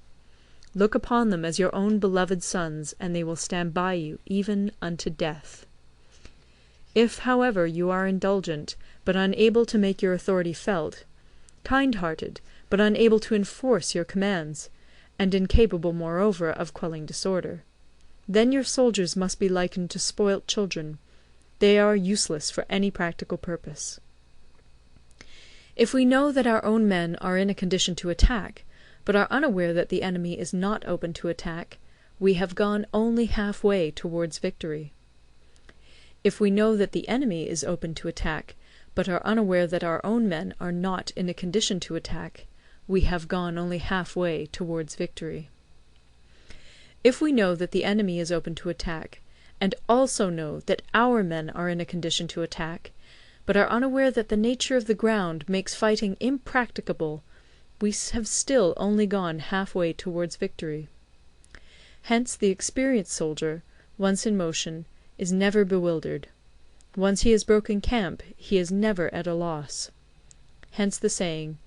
Look upon them as your own beloved sons, and they will stand by you even unto death. If, however, you are indulgent, but unable to make your authority felt, kind-hearted, but unable to enforce your commands, and incapable, moreover, of quelling disorder, then your soldiers must be likened to spoilt children. They are useless for any practical purpose. If we know that our own men are in a condition to attack, but are unaware that the enemy is not open to attack, we have gone only half-way towards victory. If we know that the enemy is open to attack, but are unaware that our own men are not in a condition to attack, we have gone only half-way towards victory. If we know that the enemy is open to attack, and also know that our men are in a condition to attack, but are unaware that the nature of the ground makes fighting impracticable, we have still only gone half-way towards victory. Hence the experienced soldier, once in motion, is never bewildered. Once he has broken camp, he is never at a loss. Hence the saying,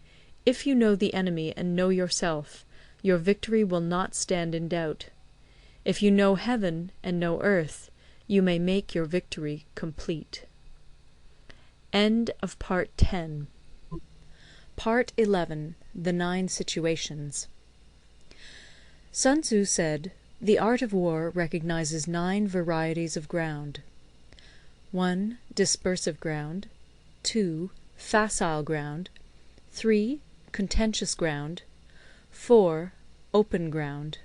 "If you know the enemy and know yourself, your victory will not stand in doubt. If you know heaven and know earth, you may make your victory complete." End of Part 10. Part 11. The 9 Situations. Sun Tzu said, "The art of war recognizes 9 varieties of ground. 1. Dispersive ground. 2. Facile ground. 3. Contentious ground. 4. Open ground.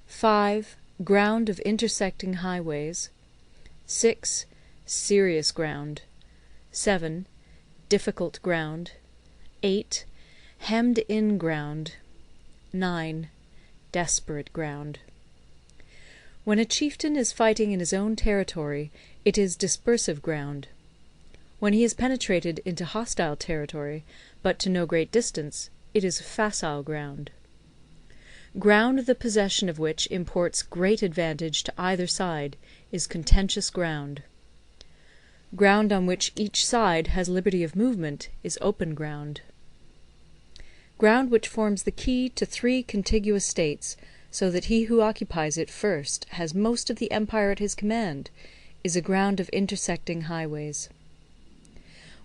5. Ground of intersecting highways. 6. Serious ground. 7. Difficult ground. 8. Hemmed-in ground. 9. Desperate ground. When a chieftain is fighting in his own territory, it is dispersive ground. When he has penetrated into hostile territory, but to no great distance, it is facile ground. Ground the possession of which imports great advantage to either side is contentious ground. Ground on which each side has liberty of movement is open ground. Ground which forms the key to 3 contiguous states, so that he who occupies it first has most of the empire at his command, is a ground of intersecting highways.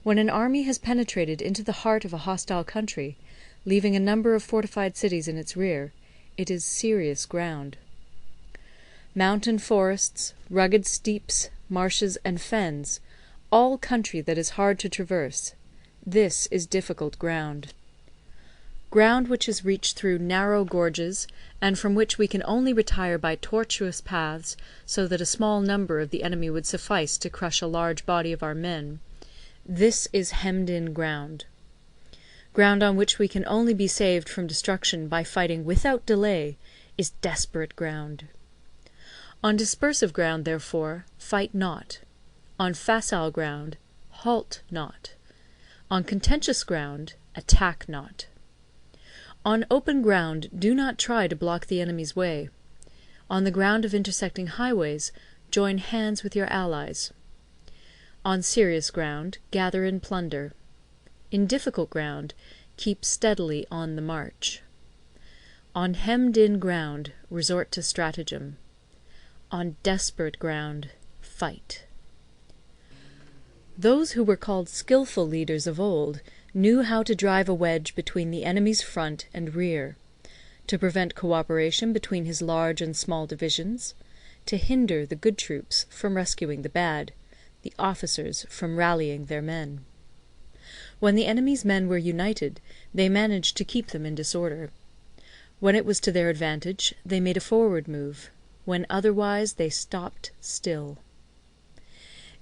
When an army has penetrated into the heart of a hostile country, leaving a number of fortified cities in its rear, it is serious ground. Mountain forests, rugged steeps, marshes, and fens, all country that is hard to traverse, this is difficult ground. Ground which is reached through narrow gorges, and from which we can only retire by tortuous paths, so that a small number of the enemy would suffice to crush a large body of our men, this is hemmed-in ground. Ground on which we can only be saved from destruction by fighting without delay is desperate ground. On dispersive ground, therefore, fight not. On facile ground, halt not. On contentious ground, attack not. On open ground, do not try to block the enemy's way. On the ground of intersecting highways, join hands with your allies. On serious ground, gather in plunder. In difficult ground, keep steadily on the march. On hemmed-in ground, resort to stratagem. On desperate ground, fight. Those who were called skilful leaders of old knew how to drive a wedge between the enemy's front and rear, to prevent co-operation between his large and small divisions, to hinder the good troops from rescuing the bad, the officers from rallying their men. When the enemy's men were united, they managed to keep them in disorder. When it was to their advantage, they made a forward move; when otherwise, they stopped still.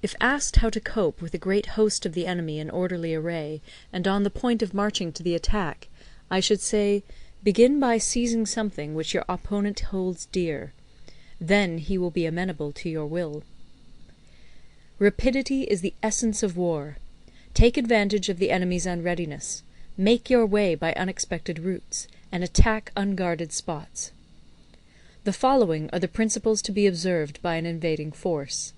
If asked how to cope with a great host of the enemy in orderly array, and on the point of marching to the attack, I should say, begin by seizing something which your opponent holds dear. Then he will be amenable to your will. Rapidity is the essence of war. Take advantage of the enemy's unreadiness. Make your way by unexpected routes, and attack unguarded spots. The following are the principles to be observed by an invading force.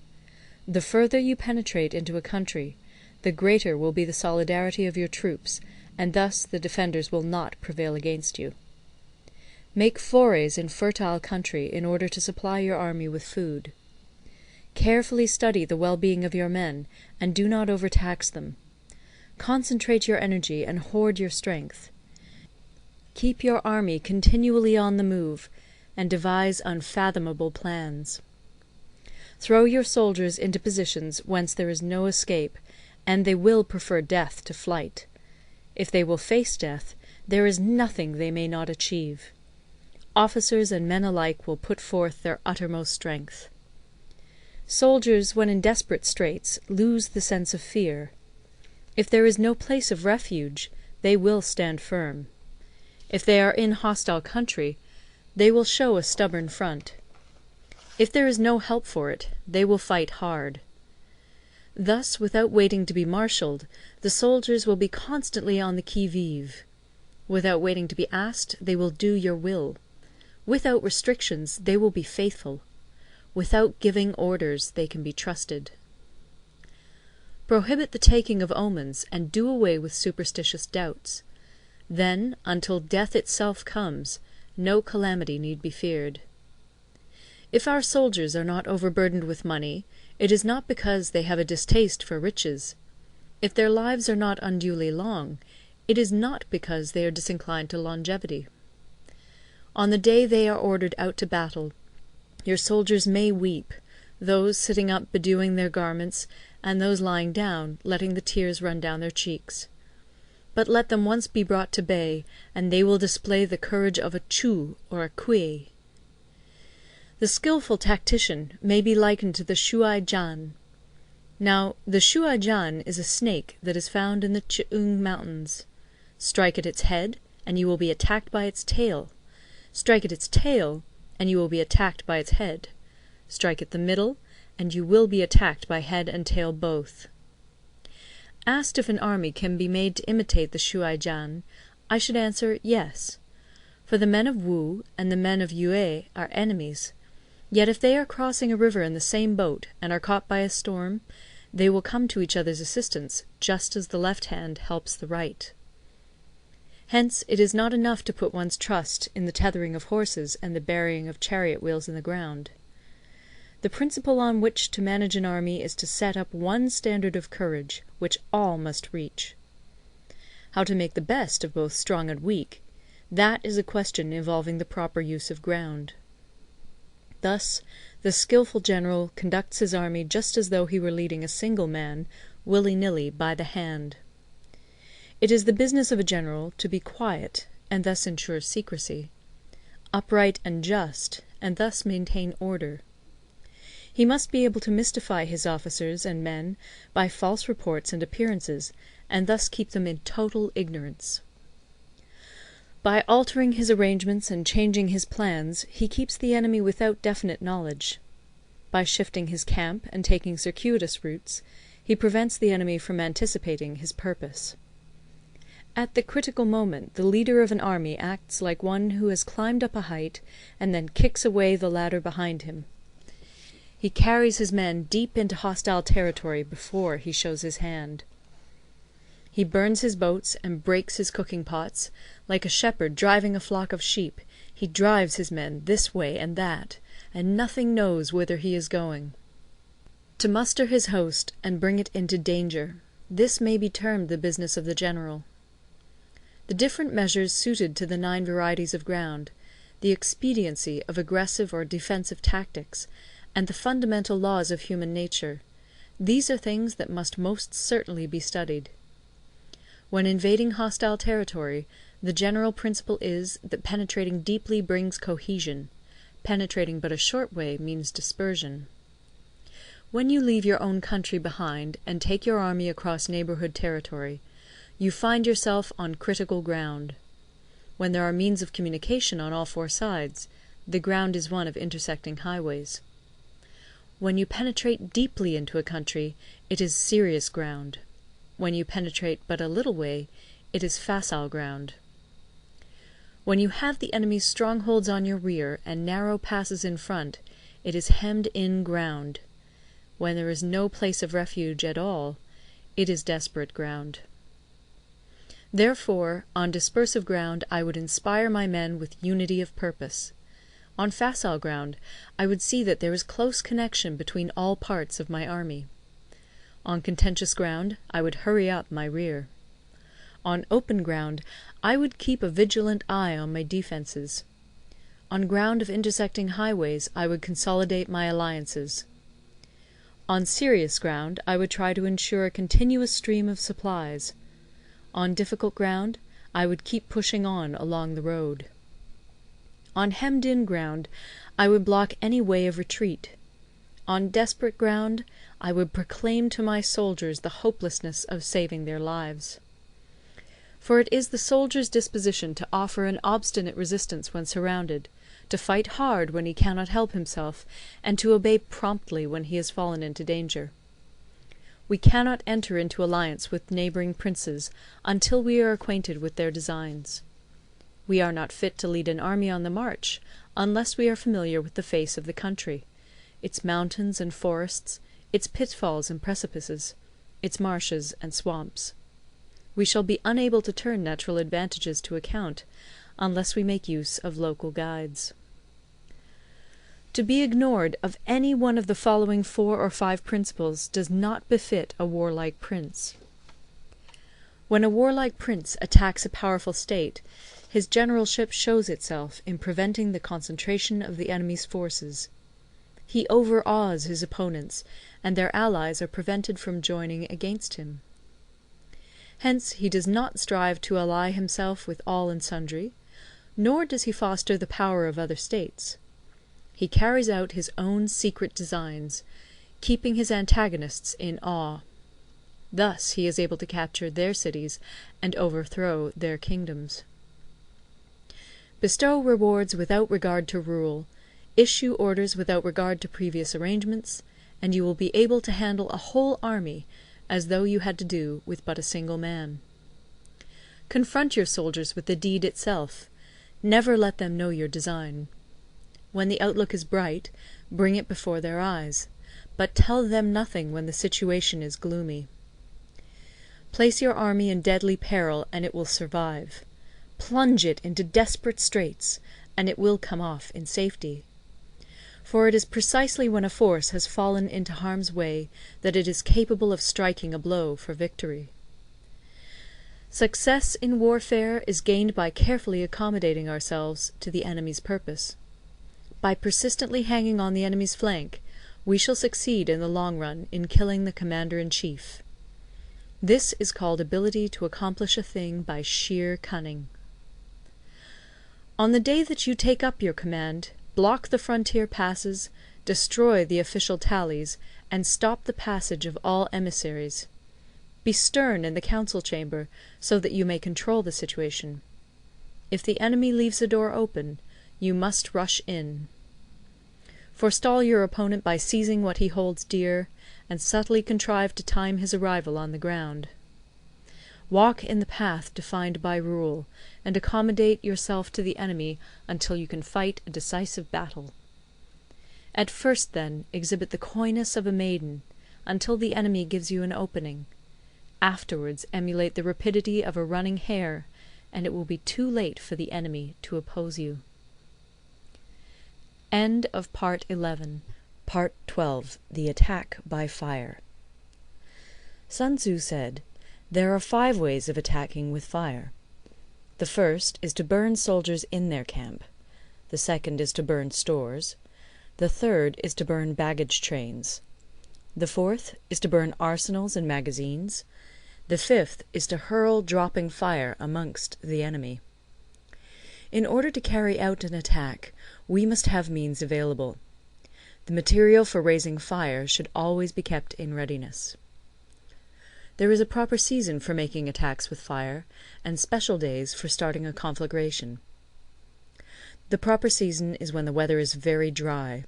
The further you penetrate into a country, the greater will be the solidarity of your troops, and thus the defenders will not prevail against you. Make forays in fertile country in order to supply your army with food. Carefully study the well-being of your men, and do not overtax them. Concentrate your energy and hoard your strength. Keep your army continually on the move, and devise unfathomable plans. Throw your soldiers into positions whence there is no escape, and they will prefer death to flight. If they will face death, there is nothing they may not achieve. Officers and men alike will put forth their uttermost strength. Soldiers, when in desperate straits, lose the sense of fear. If there is no place of refuge, they will stand firm. If they are in hostile country, they will show a stubborn front. If there is no help for it, they will fight hard. Thus, without waiting to be marshalled, the soldiers will be constantly on the qui-vive. Without waiting to be asked, they will do your will. Without restrictions, they will be faithful. Without giving orders, they can be trusted. Prohibit the taking of omens, and do away with superstitious doubts. Then, until death itself comes, no calamity need be feared. If our soldiers are not overburdened with money, it is not because they have a distaste for riches. If their lives are not unduly long, it is not because they are disinclined to longevity. On the day they are ordered out to battle, your soldiers may weep, those sitting up bedewing their garments, and those lying down, letting the tears run down their cheeks. But let them once be brought to bay, and they will display the courage of a Tzu or a Kui. The skilful tactician may be likened to the Shuai-jan. Now, the Shuai-jan is a snake that is found in the Ch'ung mountains. Strike at its head, and you will be attacked by its tail. Strike at its tail, and you will be attacked by its head. Strike at the middle, and you will be attacked by head and tail both. Asked if an army can be made to imitate the Shuai-jan, I should answer yes. For the men of Wu and the men of Yue are enemies. Yet if they are crossing a river in the same boat, and are caught by a storm, they will come to each other's assistance, just as the left hand helps the right. Hence it is not enough to put one's trust in the tethering of horses and the burying of chariot wheels in the ground. The principle on which to manage an army is to set up one standard of courage, which all must reach. How to make the best of both strong and weak, that is a question involving the proper use of ground. Thus, the skilful general conducts his army just as though he were leading a single man, willy-nilly, by the hand. It is the business of a general to be quiet, and thus ensure secrecy; upright and just, and thus maintain order. He must be able to mystify his officers and men by false reports and appearances, and thus keep them in total ignorance. By altering his arrangements and changing his plans, he keeps the enemy without definite knowledge. By shifting his camp and taking circuitous routes, He prevents the enemy from anticipating his purpose. At the critical moment the leader of an army acts like one who has climbed up a height and then kicks away the ladder behind him. He carries his men deep into hostile territory before he shows his hand. He burns his boats and breaks his cooking pots. Like a shepherd driving a flock of sheep, he drives his men this way and that, and nothing knows whither he is going. To muster his host and bring it into danger, this may be termed the business of the general. The different measures suited to the 9 varieties of ground, the expediency of aggressive or defensive tactics, and the fundamental laws of human nature, these are things that must most certainly be studied. When invading hostile territory, the general principle is that penetrating deeply brings cohesion, penetrating but a short way means dispersion. When you leave your own country behind and take your army across neighbourhood territory, you find yourself on critical ground. When there are means of communication on all 4 sides, the ground is one of intersecting highways. When you penetrate deeply into a country, it is serious ground. When you penetrate but a little way, it is facile ground. When you have the enemy's strongholds on your rear and narrow passes in front, it is hemmed-in ground. When there is no place of refuge at all, it is desperate ground. Therefore, on dispersive ground I would inspire my men with unity of purpose. On facile ground I would see that there is close connection between all parts of my army. On contentious ground I would hurry up my rear. On open ground I would keep a vigilant eye on my defences. On ground of intersecting highways I would consolidate my alliances. On serious ground I would try to ensure a continuous stream of supplies. On difficult ground I would keep pushing on along the road. On hemmed-in ground I would block any way of retreat. On desperate ground I would proclaim to my soldiers the hopelessness of saving their lives. For it is the soldier's disposition to offer an obstinate resistance when surrounded, to fight hard when he cannot help himself, and to obey promptly when he has fallen into danger. We cannot enter into alliance with neighbouring princes until we are acquainted with their designs. We are not fit to lead an army on the march unless we are familiar with the face of the country, its mountains and forests, its pitfalls and precipices, its marshes and swamps. We shall be unable to turn natural advantages to account unless we make use of local guides. To be ignored of any one of the following 4 or 5 principles does not befit a warlike prince. When a warlike prince attacks a powerful state, his generalship shows itself in preventing the concentration of the enemy's forces. He overawes his opponents, and their allies are prevented from joining against him. Hence he does not strive to ally himself with all and sundry, nor does he foster the power of other states. He carries out his own secret designs, keeping his antagonists in awe. Thus he is able to capture their cities and overthrow their kingdoms. Bestow rewards without regard to rule, issue orders without regard to previous arrangements, and you will be able to handle a whole army as though you had to do with but a single man. Confront your soldiers with the deed itself. Never let them know your design. When the outlook is bright, bring it before their eyes, but tell them nothing when the situation is gloomy. Place your army in deadly peril, and it will survive. Plunge it into desperate straits, and it will come off in safety. For it is precisely when a force has fallen into harm's way that it is capable of striking a blow for victory. Success in warfare is gained by carefully accommodating ourselves to the enemy's purpose. By persistently hanging on the enemy's flank, we shall succeed in the long run in killing the commander-in-chief. This is called ability to accomplish a thing by sheer cunning. On the day that you take up your command, block the frontier passes, destroy the official tallies, and stop the passage of all emissaries. Be stern in the council chamber, so that you may control the situation. If the enemy leaves a door open, you must rush in. Forestall your opponent by seizing what he holds dear, and subtly contrive to time his arrival on the ground. Walk in the path defined by rule, and accommodate yourself to the enemy until you can fight a decisive battle. At first, then, exhibit the coyness of a maiden, until the enemy gives you an opening. Afterwards emulate the rapidity of a running hare, and it will be too late for the enemy to oppose you. End of Part 11. Part 12. The Attack by Fire. Sun Tzu said, "There are 5 ways of attacking with fire. The first is to burn soldiers in their camp. The second is to burn stores. The third is to burn baggage trains. The fourth is to burn arsenals and magazines. The fifth is to hurl dropping fire amongst the enemy." In order to carry out an attack, we must have means available. The material for raising fire should always be kept in readiness. There is a proper season for making attacks with fire, and special days for starting a conflagration. The proper season is when the weather is very dry.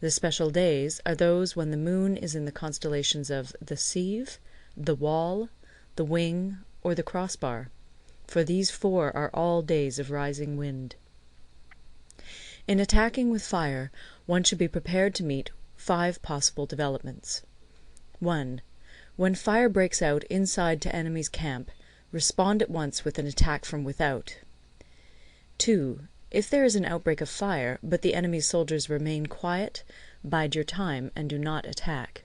The special days are those when the moon is in the constellations of the Sieve, the Wall, the Wing, or the Crossbar, for these 4 are all days of rising wind. In attacking with fire, one should be prepared to meet 5 possible developments. 1. When fire breaks out inside to enemy's camp, respond at once with an attack from without. 2. If there is an outbreak of fire, but the enemy's soldiers remain quiet, bide your time and do not attack.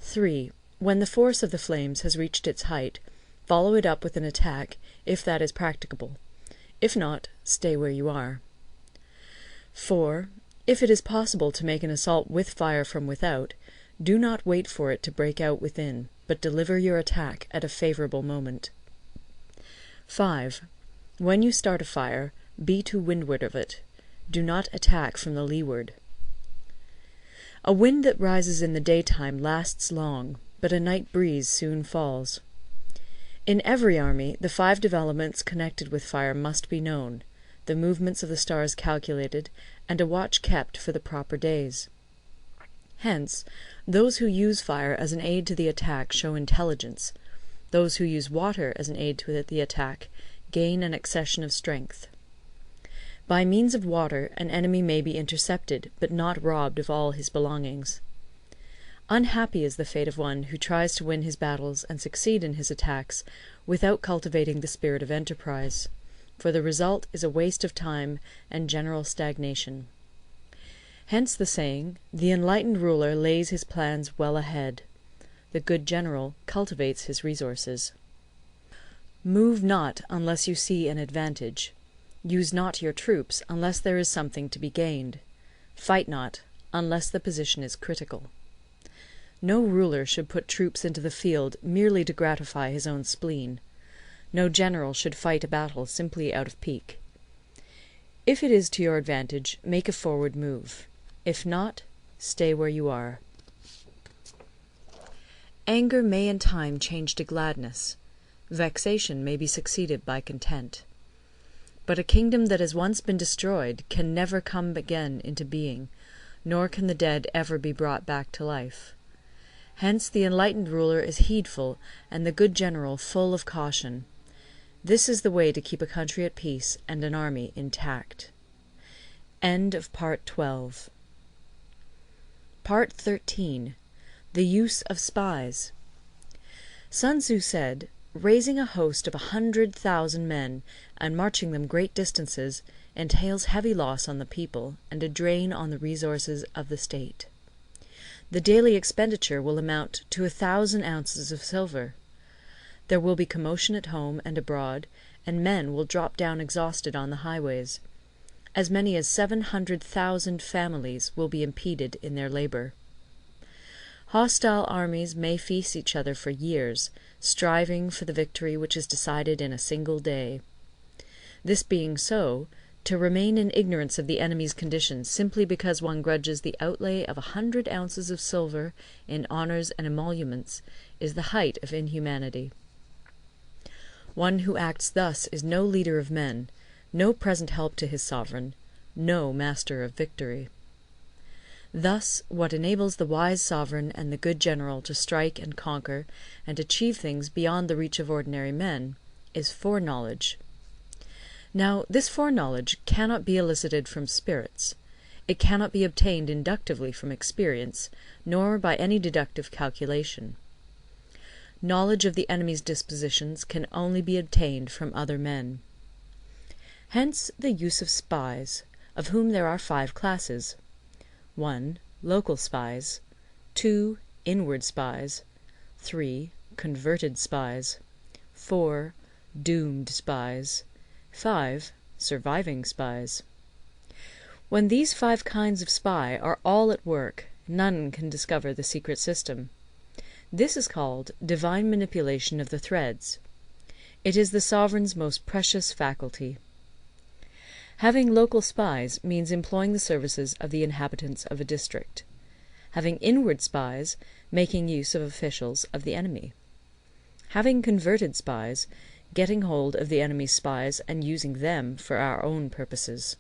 3. When the force of the flames has reached its height, follow it up with an attack, if that is practicable. If not, stay where you are. 4. If it is possible to make an assault with fire from without, do not wait for it to break out within, but deliver your attack at a favourable moment. 5. When you start a fire, be to windward of it. Do not attack from the leeward. A wind that rises in the daytime lasts long, but a night breeze soon falls. In every army, the 5 developments connected with fire must be known, the movements of the stars calculated, and a watch kept for the proper days. Hence, those who use fire as an aid to the attack show intelligence. Those who use water as an aid to the attack gain an accession of strength. By means of water, an enemy may be intercepted, but not robbed of all his belongings. Unhappy is the fate of one who tries to win his battles and succeed in his attacks without cultivating the spirit of enterprise, for the result is a waste of time and general stagnation. Hence the saying, "The enlightened ruler lays his plans well ahead. The good general cultivates his resources." Move not unless you see an advantage. Use not your troops unless there is something to be gained. Fight not unless the position is critical. No ruler should put troops into the field merely to gratify his own spleen. No general should fight a battle simply out of pique. If it is to your advantage, make a forward move. If not, stay where you are. Anger may in time change to gladness. Vexation may be succeeded by content. But a kingdom that has once been destroyed can never come again into being, nor can the dead ever be brought back to life. Hence the enlightened ruler is heedful, and the good general full of caution. This is the way to keep a country at peace and an army intact. End of Part 12. Part 13. The Use of Spies. Sun Tzu said, "Raising a host of 100,000 men, and marching them great distances, entails heavy loss on the people, and a drain on the resources of the state. The daily expenditure will amount to 1,000 ounces of silver. There will be commotion at home and abroad, and men will drop down exhausted on the highways. As many as 700,000 families will be impeded in their labour. Hostile armies may feast each other for years, striving for the victory which is decided in a single day. This being so, to remain in ignorance of the enemy's condition simply because one grudges the outlay of 100 ounces of silver in honours and emoluments is the height of inhumanity. One who acts thus is no leader of men, no present help to his sovereign, no master of victory. Thus, what enables the wise sovereign and the good general to strike and conquer and achieve things beyond the reach of ordinary men, is foreknowledge. Now, this foreknowledge cannot be elicited from spirits. It cannot be obtained inductively from experience, nor by any deductive calculation. Knowledge of the enemy's dispositions can only be obtained from other men. Hence the use of spies, of whom there are 5 classes: 1. Local spies. 2. Inward spies. 3. Converted spies. 4. Doomed spies. 5. Surviving spies. When these 5 kinds of spy are all at work, none can discover the secret system. This is called divine manipulation of the threads. It is the sovereign's most precious faculty. Having local spies means employing the services of the inhabitants of a district. Having inward spies, making use of officials of the enemy. Having converted spies, getting hold of the enemy's spies and using them for our own purposes.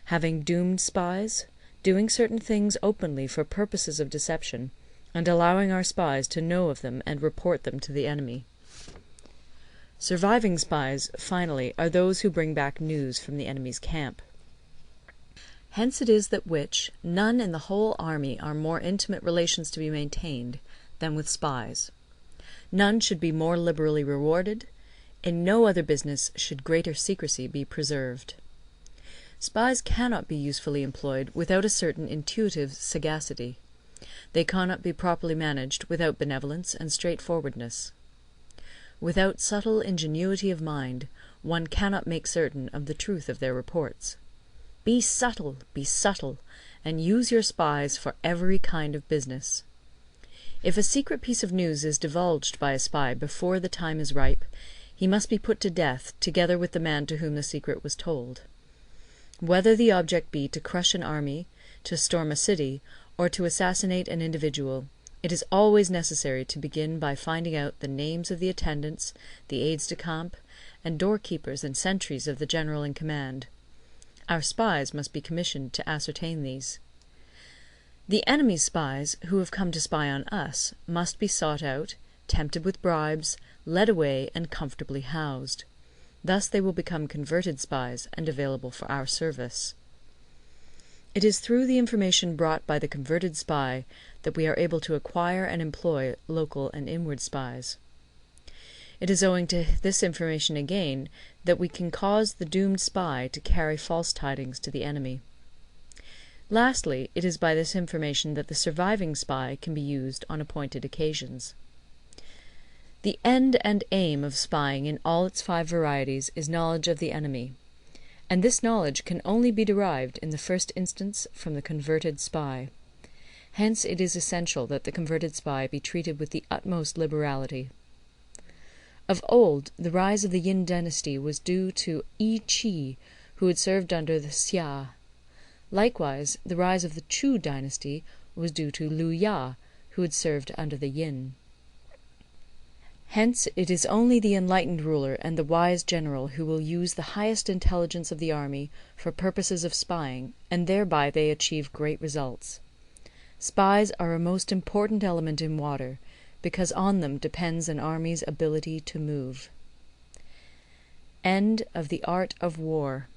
Having doomed spies, doing certain things openly for purposes of deception, and allowing our spies to know of them and report them to the enemy. Surviving spies, finally, are those who bring back news from the enemy's camp. Hence it is that none in the whole army are more intimate relations to be maintained than with spies. None should be more liberally rewarded. In no other business should greater secrecy be preserved. Spies cannot be usefully employed without a certain intuitive sagacity. They cannot be properly managed without benevolence and straightforwardness. Without subtle ingenuity of mind, one cannot make certain of the truth of their reports. Be subtle, and use your spies for every kind of business. If a secret piece of news is divulged by a spy before the time is ripe, he must be put to death together with the man to whom the secret was told. Whether the object be to crush an army, to storm a city, or to assassinate an individual, it is always necessary to begin by finding out the names of the attendants, the aides-de-camp, and doorkeepers and sentries of the general in command. Our spies must be commissioned to ascertain these. The enemy's spies, who have come to spy on us, must be sought out, tempted with bribes, led away, and comfortably housed. Thus they will become converted spies and available for our service. It is through the information brought by the converted spy that we are able to acquire and employ local and inward spies. It is owing to this information again that we can cause the doomed spy to carry false tidings to the enemy. Lastly, it is by this information that the surviving spy can be used on appointed occasions. The end and aim of spying in all its 5 varieties is knowledge of the enemy, and this knowledge can only be derived in the first instance from the converted spy. Hence it is essential that the converted spy be treated with the utmost liberality. Of old, the rise of the Yin dynasty was due to Yi Qi, who had served under the Xia. Likewise, the rise of the Chu dynasty was due to Lu Ya, who had served under the Yin. Hence it is only the enlightened ruler and the wise general who will use the highest intelligence of the army for purposes of spying, and thereby they achieve great results. Spies are a most important element in water, because on them depends an army's ability to move. End of the Art of War.